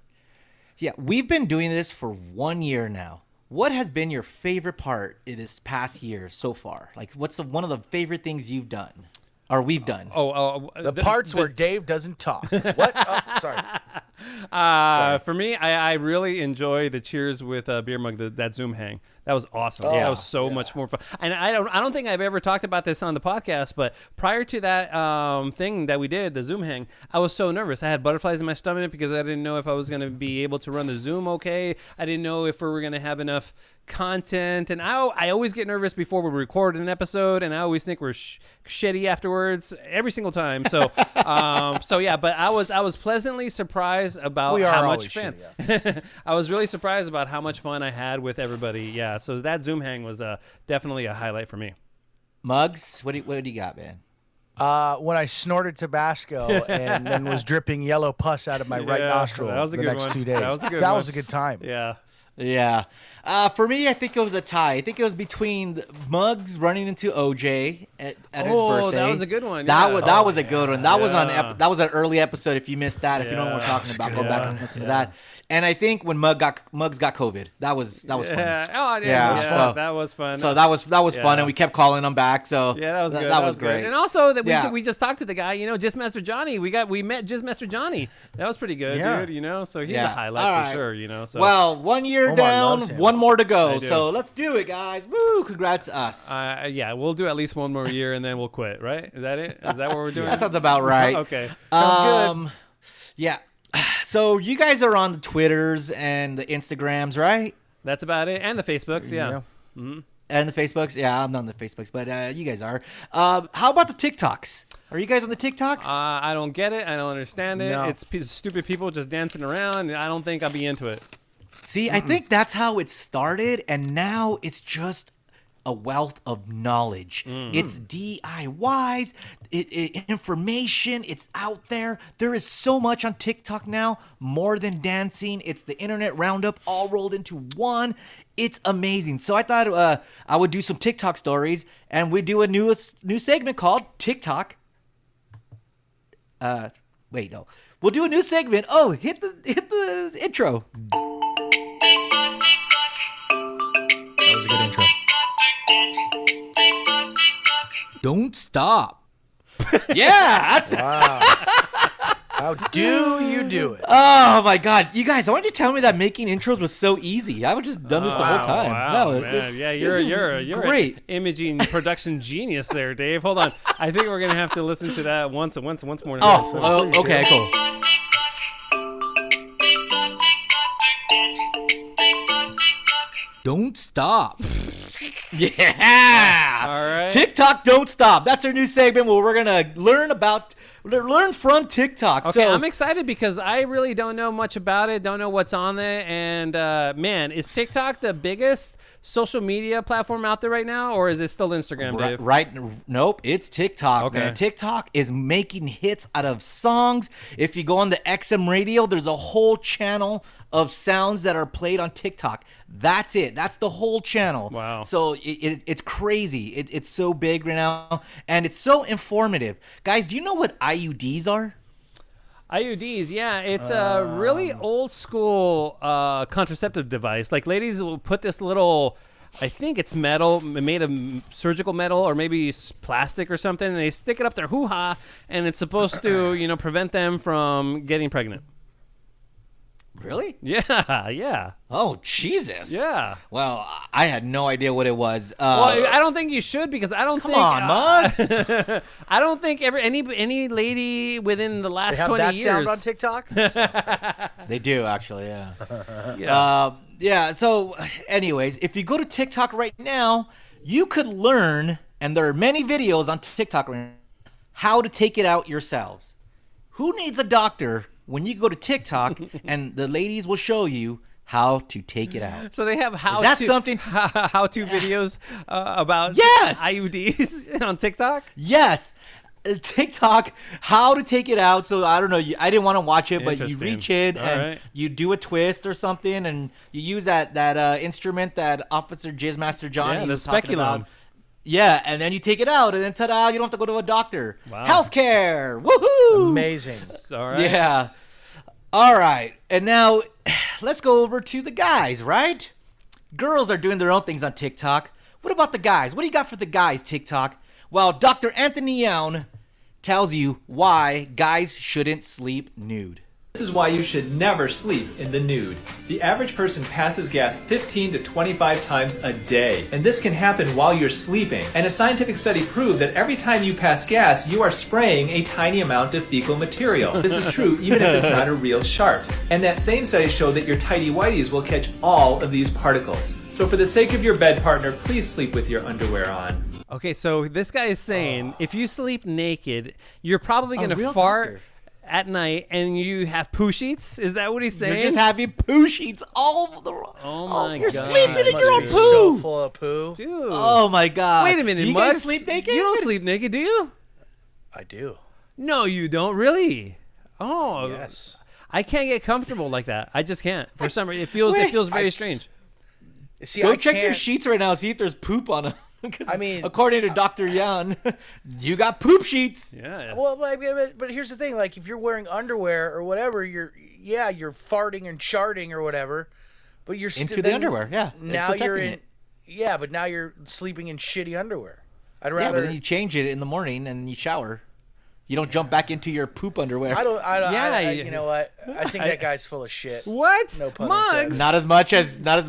Yeah, we've been doing this for 1 year now. What has been your favorite part in this past year so far? Like, what's one of the favorite things you've done? Or we've done? The parts where Dave doesn't talk. What? Oh, sorry. For me, I really enjoy the Cheers with Beer Mug, that Zoom hang. That was awesome. Oh, That was so much more fun. And I don't think I've ever talked about this on the podcast, but prior to that thing that we did, the Zoom hang, I was so nervous. I had butterflies in my stomach because I didn't know if I was going to be able to run the Zoom okay. I didn't know if we were going to have enough content. And I always get nervous before we record an episode, and I always think we're shitty afterwards every single time. So, yeah, but I was pleasantly surprised about how much fun. I was really surprised about how much fun I had with everybody. Yeah. So that Zoom hang was definitely a highlight for me. Muggs, what do you got, man? When I snorted Tabasco and then was dripping yellow pus out of my right nostril that was a the good next one. 2 days. That was a good That one. was a good time. Yeah. Yeah. For me, I think it was a tie. I think it was between Muggs running into OJ at his birthday. that was a good one. That yeah. was a good one. That was on Yeah. that was an early episode. If you missed that, if you don't know what we're talking about, go back and listen to that. And I think when Muggs got COVID, that was fun. Yeah. Oh, yeah. So that was fun. So that was fun, Yeah. and we kept calling him back. So Yeah, that was good. That was great. Good. And also that Yeah. we just talked to the guy, you know, Jizz Master Johnny. We met Jizz Master Johnny. That was pretty good, Yeah. dude. You know, so he's Yeah. a highlight All for right. sure. You know, so Well, 1 year Omar down, loves him. one more to I go. do. So let's do it, guys. Woo! Congrats to us. yeah, we'll do at least one more year and then we'll quit. Right? Is that it? Is that what we're doing? That sounds about right. Okay. Sounds good. Yeah. So you guys are on the Twitters and the Instagrams, right? That's about it. And the Facebooks. Yeah. Mm-hmm. And the Facebooks. Yeah, I'm not on the Facebooks, but you guys are. How about the TikToks? Are you guys on the TikToks? I don't get it. I don't understand it. No. It's stupid people just dancing around. And I don't think I'll be into it. See, I think that's how it started, and now it's just a wealth of knowledge. It's DIYs, information, it's out there. There is so much on TikTok now, more than dancing. It's the internet roundup all rolled into one. It's amazing. So I thought I would do some TikTok stories, and we'd do a new segment called TikTok. Wait, no. We'll do a new segment. Oh, hit the intro. That was a good intro. Don't stop. Yeah, that's Wow. How do you do it? Oh my God, you guys! Why don't you tell me that making intros was so easy? I would just done this the whole time. Wow, No, man. Yeah, this you're is an great. imaging production genius there, Dave. Hold on. I think we're gonna have to listen to that once more. Okay, cool. Don't stop. Yeah. All right. TikTok don't stop. That's our new segment where we're gonna learn about Learn from TikTok. Okay, So, I'm excited because I really don't know much about it, don't know what's on there. And, man, is TikTok the biggest social media platform out there right now, or is it still Instagram, Dave? Nope, it's TikTok, Okay. man. TikTok is making hits out of songs. If you go on the XM radio, there's a whole channel of sounds that are played on TikTok. That's it. That's the whole channel. Wow. So it's crazy. It's so big right now, and it's so informative. Guys, do you know what IUDs are? IUDs, yeah. It's a really old school contraceptive device. Like, ladies will put this little, I think it's metal, made of surgical metal or maybe plastic or something, and they stick it up their hoo-ha, and it's supposed to, prevent them from getting pregnant. Really? Yeah, yeah. Oh, Jesus. Yeah. Well, I had no idea what it was. Well, I don't think you should, because I don't think. Come on, Mugs. I don't think any lady within the last They have 20 that years. sound on TikTok? They do, actually, yeah. Yeah. So, anyways, if you go to TikTok right now, you could learn, and there are many videos on TikTok right now, how to take it out yourselves. Who needs a doctor when you go to TikTok and the ladies will show you how to take it out? So they have how Is that to, something? how-to videos about Yes! IUDs on TikTok? Yes. TikTok, how to take it out. So I don't know. I didn't want to watch it, but you Interesting. reach in All and right. you do a twist or something, and you use that instrument that Officer Jizz Master Johnny Yeah, the was talking speculum. about. Yeah, and then you take it out, and then ta-da! You don't have to go to a doctor. Wow. Healthcare, woohoo! Amazing. All right. Yeah. All right, and now let's go over to the guys. Right? Girls are doing their own things on TikTok. What about the guys? What do you got for the guys, TikTok? Well, Dr. Anthony Young tells you why guys shouldn't sleep nude. This is why you should never sleep in the nude. The average person passes gas 15 to 25 times a day, and this can happen while you're sleeping. And a scientific study proved that every time you pass gas, you are spraying a tiny amount of fecal material. This is true even if it's not a real shart. And that same study showed that your tighty whities will catch all of these particles. So for the sake of your bed partner, please sleep with your underwear on. Okay, so this guy is saying if you sleep naked, you're probably going to real fart doctor. at night and you have poo sheets. Is that what he's saying? You're just having poo sheets all over the. Oh my You're god! sleeping in Must your own be poo. so full of poo. Dude. Oh my god! Wait a minute, Do you Mugs. guys sleep naked? You don't sleep naked, do you? I do. No, you don't. Really? Oh, Yes. I can't get comfortable like that. I just can't. For some reason, it feels very strange. See, Go I check your can't- sheets right now. See if there's poop on them. 'Cause I mean- according to Dr. Yan, you got poop sheets. Yeah. Well, but here's the thing: like, if you're wearing underwear or whatever, you're farting and charting or whatever, but you're Into the underwear, yeah. It's Now you're protecting in, it. yeah, but now you're sleeping in shitty underwear. I'd Yeah, rather. but then you change it in the morning and you shower. You don't jump back into your poop underwear. I don't. Yeah, you know what? I think that guy's full of shit. What? No pun Mugs? intended. Not as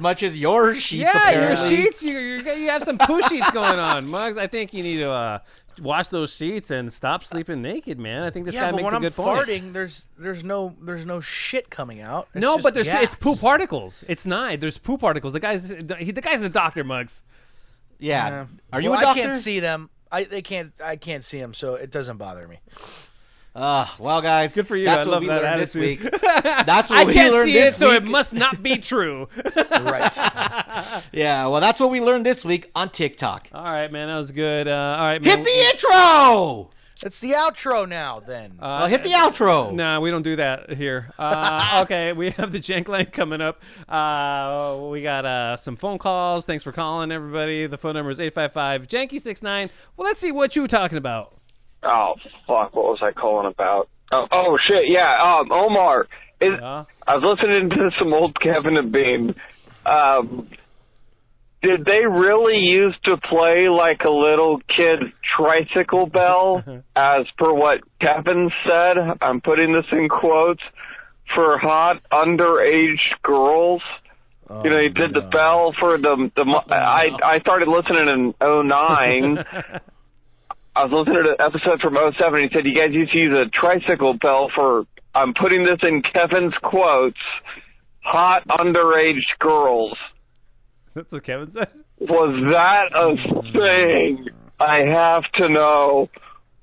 much as your sheets. Yeah, apparently. your sheets. You have some poo sheets going on, Mugs. I think you need to wash those sheets and stop sleeping naked, man. I think this guy but makes when a I'm good point. farting, there's no shit coming out. It's No, just but there's gas. it's poop particles. It's not. There's poop particles. The guy's a doctor, Mugs. Yeah. Are you Well, a doctor? I can't see them. I can't see them, so it doesn't bother me. Well, guys, Good for you. That's I what love we that learned this attitude. week. That's what I we can't learned see this it, so week. it must not be true. Right. Yeah, well, that's what we learned this week on TikTok. All right, man, that was good. All right, man. Hit the intro. It's the outro now. Then. Well, hit the outro. Nah, we don't do that here. Okay, we have the Jank Line coming up. We got some phone calls. Thanks for calling, everybody. The phone number is 855-JANKY69. Well, let's see what you were talking about. Oh, fuck, what was I calling about? Oh shit, yeah, Omar. I was listening to some old Kevin and Bean. Did they really used to play like a little kid tricycle bell, as per what Kevin said? I'm putting this in quotes, for hot underage girls. You know, he did the bell for I started listening in 09. I was listening to an episode from 07, and he said, you guys used to use a tricycle bell for, I'm putting this in Kevin's quotes, hot underage girls. That's what Kevin said? Was that a thing? I have to know.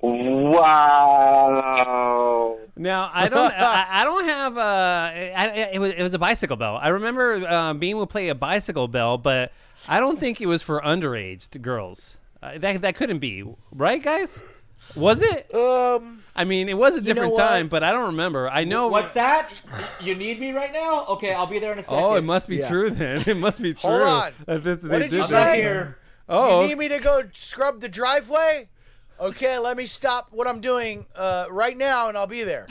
Wow. Now I don't. I don't have. It was a bicycle bell. I remember Bean would play a bicycle bell, but I don't think it was for underage girls. That couldn't be, right, guys? Was it? I mean, it was a different time, but I don't remember. I know. What's that? You need me right now? Okay, I'll be there in a second. Oh, it must be true then. It must be true. Hold on. What did you say? Here. Oh, You need me to go scrub the driveway? Okay, let me stop what I'm doing right now, and I'll be there.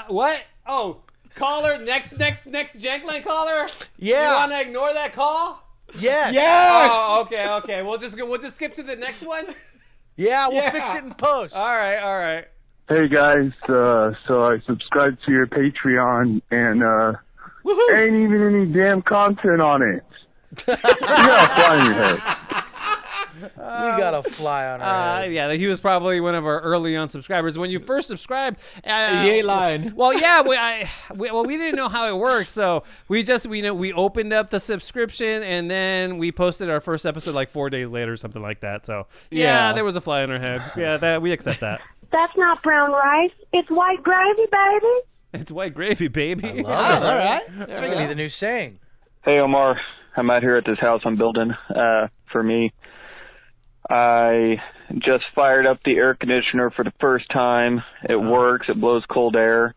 What? Oh, caller, next Jankline caller. Yeah. You want to ignore that call? Yes. Yes. Oh, okay. We'll just skip to the next one. Yeah, we'll fix it in post. All right. Hey guys, so I subscribed to your Patreon and ain't even any damn content on it. You got a fly in your head. We got a fly on our head. Yeah, he was probably one of our early on subscribers. When you first subscribed, he ain't lying. Well, yeah, we didn't know how it works, so we opened up the subscription and then we posted our first episode like 4 days later or something like that. So yeah, there was a fly on our head. Yeah, we accept that. That's not brown rice. It's white gravy, baby. It's white gravy, baby. I love it. All right. It's going to be the new saying. Hey, Omar. I'm out here at this house I'm building for me. I just fired up the air conditioner for the first time. It works. It blows cold air.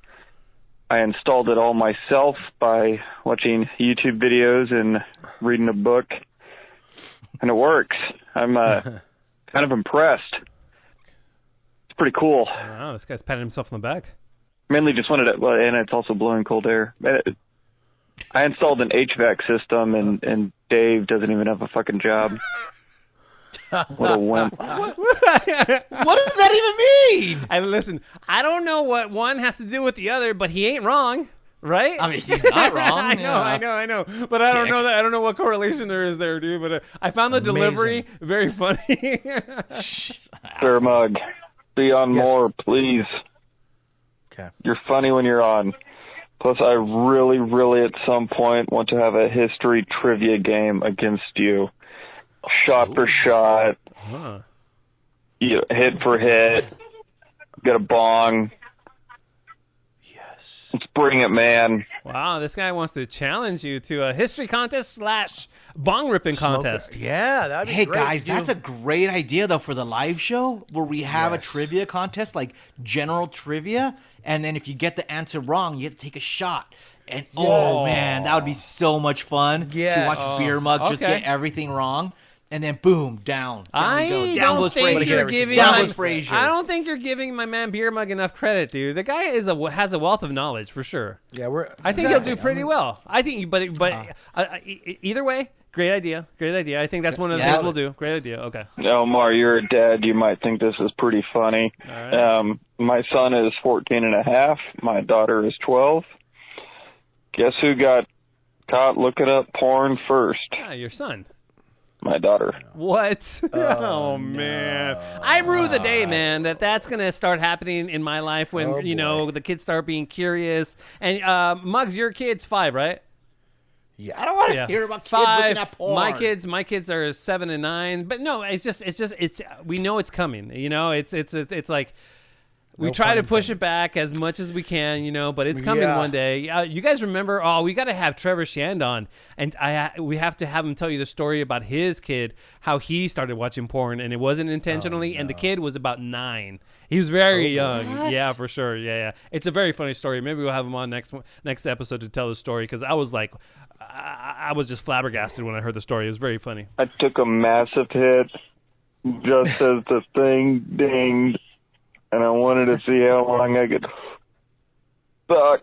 I installed it all myself by watching YouTube videos and reading a book. And it works. I'm kind of impressed. It's pretty cool. Wow, this guy's patting himself on the back. Mainly just wanted to, well, and it's also blowing cold air. I installed an HVAC system, and Dave doesn't even have a fucking job. What a wimp. What does that even mean? And listen, I don't know what one has to do with the other, but he ain't wrong, right? I mean, he's not wrong. I know. But I don't know that. I don't know what correlation there is there, dude. But I found the delivery very funny. Fair mug. Be on more, please. Okay. You're funny when you're on. Plus, I really, really at some point want to have a history trivia game against you. Shot for shot. Huh. Hit for hit. Get a bong. Yes. Let's bring it, man. Wow, this guy wants to challenge you to a history contest / bong ripping contest. Yeah, that'd be Hey great. guys, that's a great idea though for the live show where we have a trivia contest, like general trivia, and then if you get the answer wrong, you have to take a shot. And oh man, that would be so much fun to watch Beer Mug just get everything wrong. And then boom, down we go. Down goes Frazier. Down goes Frazier. I don't think you're giving my man Beer Mug enough credit, dude. The guy has a wealth of knowledge for sure. Yeah, I think he'll do pretty well. I think, but either way, great idea. I think that's one of the things we'll do. Great idea. Okay. Omar, you're a dad. You might think this is pretty funny. All right. My son is 14 and a half. My daughter is 12. Guess who got caught looking up porn first? Yeah, your son. My daughter. What? Oh man, I rue the day, man, that's gonna start happening in my life when the kids start being curious. And Muggs, your kid's 5, right? Yeah. I don't want to hear about kids 5. looking at porn. My kids are 7 and 9. But no, it's we know it's coming. It's like. We try to push it back as much as we can, but it's coming one day. You guys remember? Oh, we got to have Trevor Shand on, and we have to have him tell you the story about his kid, how he started watching porn, and it wasn't intentionally, and the kid was about 9. He was very young. What? Yeah, for sure. Yeah. It's a very funny story. Maybe we'll have him on next episode to tell the story, because I was like, I was just flabbergasted when I heard the story. It was very funny. I took a massive hit just as the thing dinged. And I wanted to see how long I could fuck.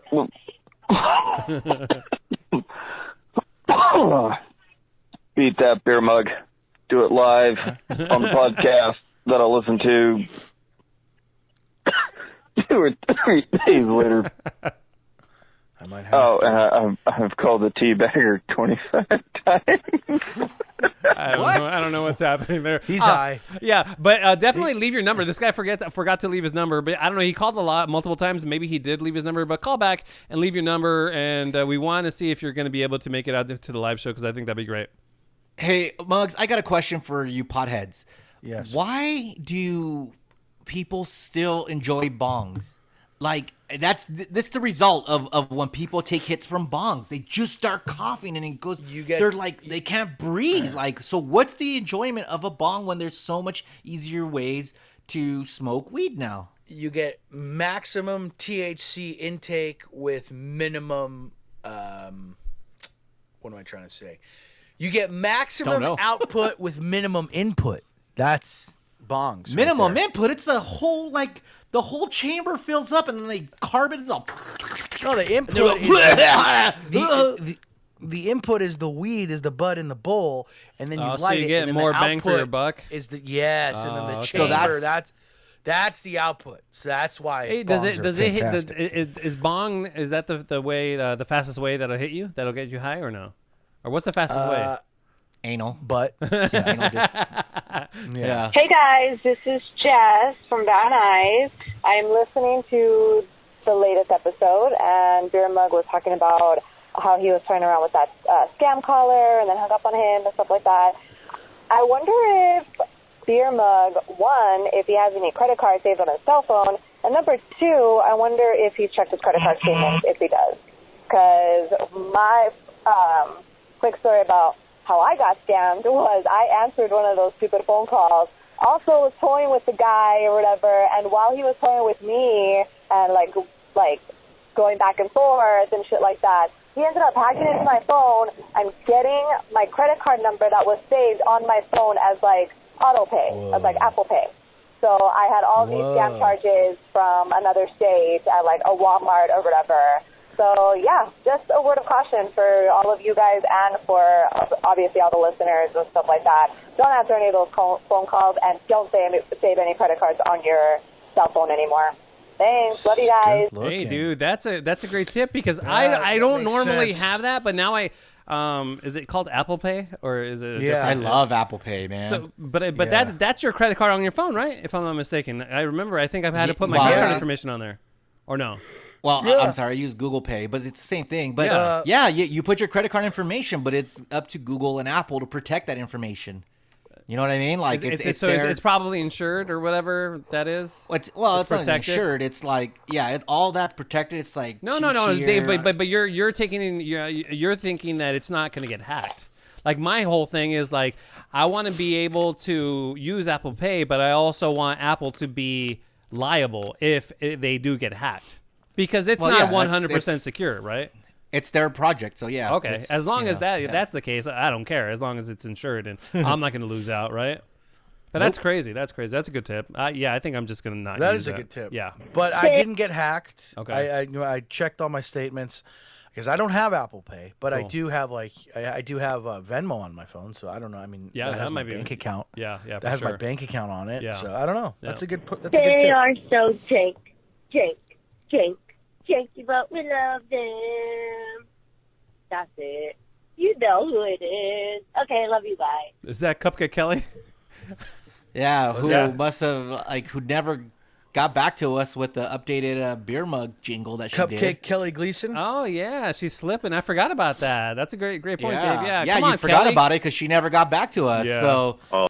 Beat that Beer Mug. Do it live on the podcast that I'll listen to 2 or 3 days later. I might have and I've called the teabagger 25 times. I don't know what's happening there. He's high. Yeah, but definitely leave your number. This guy forgot to leave his number, but I don't know. He called multiple times. Maybe he did leave his number, but call back and leave your number. And we want to see if you're going to be able to make it out to the live show, because I think that'd be great. Hey, Muggs, I got a question for you potheads. Yes. Why do people still enjoy bongs. Like that's the result of when people take hits from bongs. They just start coughing and it goes. They're like they can't breathe. Like, so what's the enjoyment of a bong when there's so much easier ways to smoke weed now? You get maximum THC intake with minimum. What am I trying to say? You get maximum output with minimum input. That's bongs. Minimum input. It's the whole chamber fills up and then they carbon it all. No, the input is the input is the weed, is the bud in the bowl, and then you light so you it. get and then more the bang for your output buck. Is the and then the okay. chamber. That's the output. So that's why. Hey, does it hit? Is bong? Is that the way the fastest way that'll hit you? That'll get you high or no? Or what's the fastest way? Anal. But yeah. Hey guys, this is Jess from Van Nuys. I'm listening to the latest episode, and Beer Mug was talking about how he was toying around with that scam caller and then hung up on him and stuff like that. I wonder if Beer Mug, one, if he has any credit cards saved on his cell phone, and number two, I wonder if he's checked his credit card statements, if he does. Because my quick story about how I got scammed was I answered one of those stupid phone calls. Also was toying with the guy or whatever, and while he was toying with me and like going back and forth and shit like that, he ended up hacking into my phone and getting my credit card number that was saved on my phone as like auto pay, as like Apple Pay. So I had all these scam charges from another state at like a Walmart or whatever. So yeah, just a word of caution for all of you guys and for obviously all the listeners and stuff like that. Don't answer any of those phone calls and don't save any credit cards on your cell phone anymore. Thanks. Love you guys. Hey, dude, that's a great tip because I don't normally have that, but now I is it called Apple Pay or is it? I love Apple Pay, man. So, but that's your credit card on your phone, right? If I'm not mistaken, I remember. I think I've had to put my credit card information on there, or no? Well, I'm sorry, I use Google Pay, but it's the same thing. But you put your credit card information, but it's up to Google and Apple to protect that information. You know what I mean? Like it's probably insured or whatever that is. It's not insured. It's like all that's protected. It's like no, Dave. But you're thinking that it's not going to get hacked. Like my whole thing is like I want to be able to use Apple Pay, but I also want Apple to be liable if they do get hacked because it's not 100% secure, right? It's their project, so yeah. Okay, as long as that's the case, I don't care. As long as it's insured, and I'm not going to lose out, right? But that's crazy. That's crazy. That's a good tip. I think I'm just going to not. That use is a good tip. Yeah, but I didn't get hacked. Okay, I checked all my statements because I don't have Apple Pay, but I do have I do have Venmo on my phone, so I don't know. I mean, that has my bank account. Yeah, that has my bank account on it. Yeah. So I don't know. That's a good. That's a good They tip. are so janky, but we love them. That's it. You know who it is. Okay, love you, bye. Is that Cupcake Kelly? Yeah, who must have who never got back to us with the updated beer mug jingle that she did. Cupcake Kelly Gleason. Oh yeah, she's slipping. I forgot about that. That's a great point, Dave. Yeah, yeah, come you on, forgot Kelly. about it because she never got back to us. Yeah. So So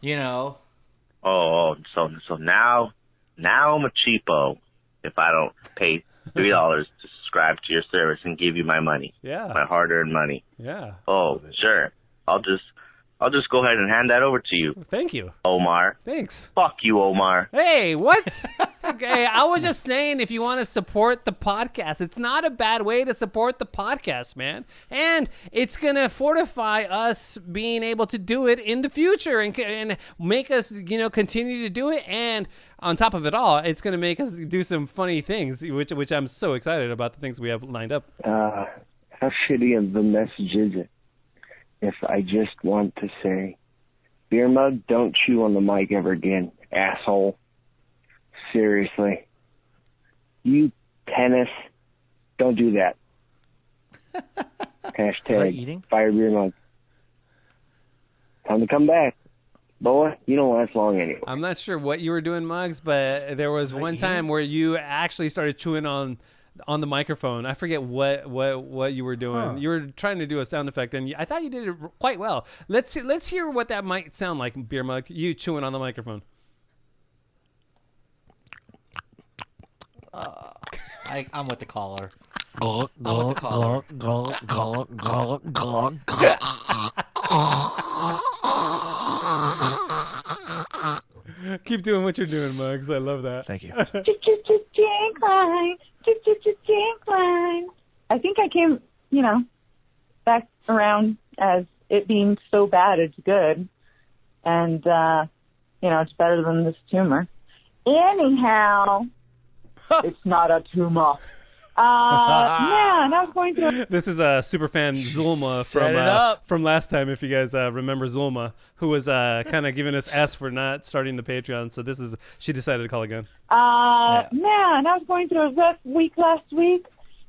now I'm a cheapo if I don't pay $3 to subscribe to your service and give you my money. Yeah. My hard-earned money. Yeah. Oh, sure. I'll just go ahead and hand that over to you. Thank you, Omar. Thanks. Fuck you, Omar. Hey, what? Okay, I was just saying if you want to support the podcast, it's not a bad way to support the podcast, man. And it's going to fortify us being able to do it in the future and make us, continue to do it. And on top of it all, it's going to make us do some funny things, which I'm so excited about the things we have lined up. How shitty of a message is it if I just want to say, Beer Mug, don't chew on the mic ever again, asshole. Seriously. You tennis, don't do that. Hashtag fire Beer Mug. Time to come back. Boy, you don't last long anyway. I'm not sure what you were doing, Muggs, but there was one time where you actually started chewing on the microphone. I forget what you were doing. Huh. You were trying to do a sound effect, and I thought you did it quite well. Let's hear what that might sound like, Beer Mug. You chewing on the microphone. I'm with the caller. Keep doing what you're doing, Muggs. I love that. Thank you. I think I came, back around as it being so bad it's good. And, it's better than this tumor. Anyhow, it's not a tumor. Man, I was going through. This is a super fan Zulma from last time, if you guys remember Zulma, who was kind of giving us S for not starting the Patreon. So she decided to call again. Man, I was going through a rough week last week,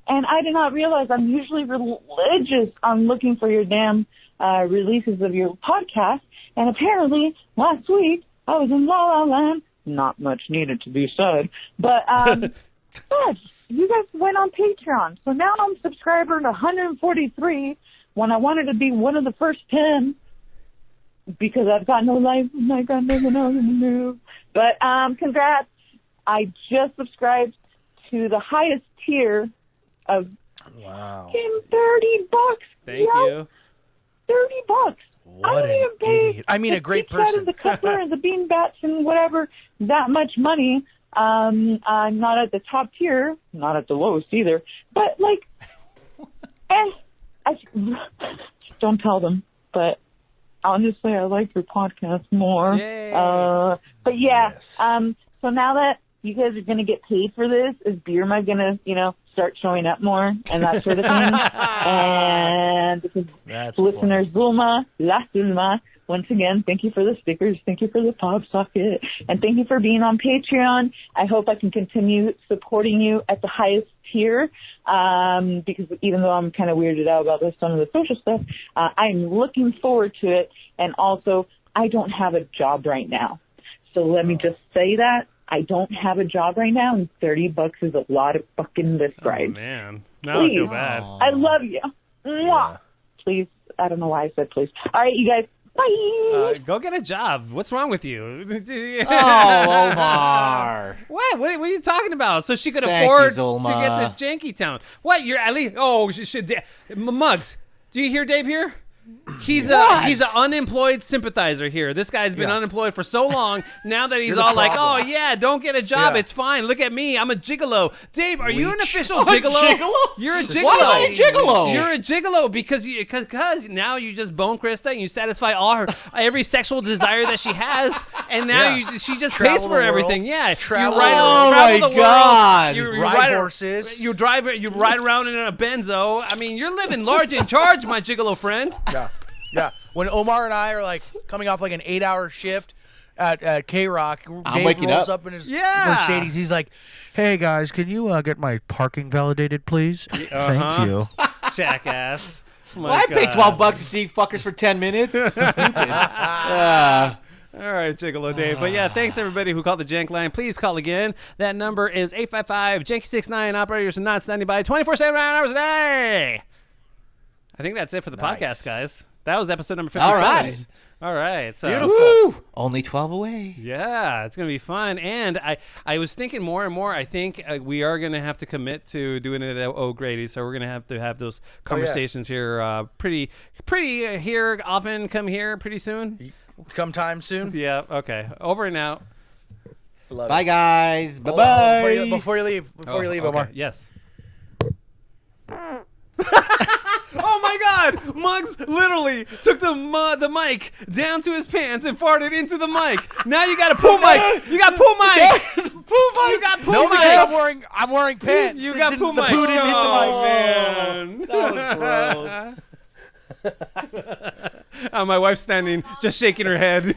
and I did not realize I'm usually religious on looking for your damn releases of your podcast. And apparently, last week, I was in La La Land. Not much needed to be said. But, good. You guys went on Patreon. So now I'm subscriber to 143 when I wanted to be one of the first 10 because I've got no life and I got nothing else to do. But, congrats. I just subscribed to the highest tier of $30. Thank you. $30. What an idiot. I mean, a great person. The coupler and the bean bats and whatever, that much money. I'm not at the top tier, not at the lowest either. But, don't tell them. But honestly, I like your podcast more. Yay. But yeah, so now that you guys are going to get paid for this, is Beer Mug going to, start showing up more and that sort of thing? And That's listeners, Zulma, La Zulma, once again, thank you for the stickers, thank you for the pop socket, and thank you for being on Patreon. I hope I can continue supporting you at the highest tier, because even though I'm kind of weirded out about some of the social stuff, I'm looking forward to it. And also, I don't have a job right now. So let me just say that. I don't have a job right now, and $30 is a lot of fucking lift rides. Oh, man. Now I feel bad. I love you. Mwah. Please. I don't know why I said please. All right, you guys. Bye. Go get a job. What's wrong with you? Oh, Omar. What are you talking about? So she could Thank afford you, Zulma. to get to Janky Town. What? You're at least. Oh, she should. Muggs. Do you hear Dave here? He's an unemployed sympathizer here. This guy's been unemployed for so long. Now that he's all like, "Oh yeah, don't get a job. It's fine. Look at me. I'm a gigolo." Dave, are you an official gigolo? You're a gigolo. Why am I a gigolo? You're a gigolo because now you just bone Krista and you satisfy all her every sexual desire that she has, and now she just pays for everything. Yeah, travel the God. world. You ride horses. You ride around in a Benzo. I mean, you're living large in charge, my gigolo friend. Yeah. When Omar and I are coming off an 8-hour shift at K-Rock, Dave waking rolls up. up in his Mercedes. He's like, "Hey guys, can you get my parking validated, please? Thank you." Jackass. Well, I paid $12 to see fuckers for 10 minutes. Stupid. All right, Gigolo Dave. But yeah, thanks everybody who called the Jank line. Please call again. That number is 855-JANK69. Operators are not standing by 24/7 hours a day. I think that's it for the podcast, guys. That was episode number 57. All right. So, beautiful. Woo! Only 12 away. Yeah, it's going to be fun. And I was thinking more and more, I think we are going to have to commit to doing it at O'Grady. So we're going to have those conversations here pretty here often. Come here pretty soon. Sometime soon. Yeah, okay. Over and out. Bye, guys. Bye-bye. Before you leave, Omar. Yes. Oh my God! Muggs literally took the mic down to his pants and farted into the mic. Now you got a poo mic. You got poo mic. Yes, poo mic. You got poo No, mic. because I'm wearing pants. You got poo mic. The poo didn't hit the mic. Man. That was gross. My wife's standing, just shaking her head.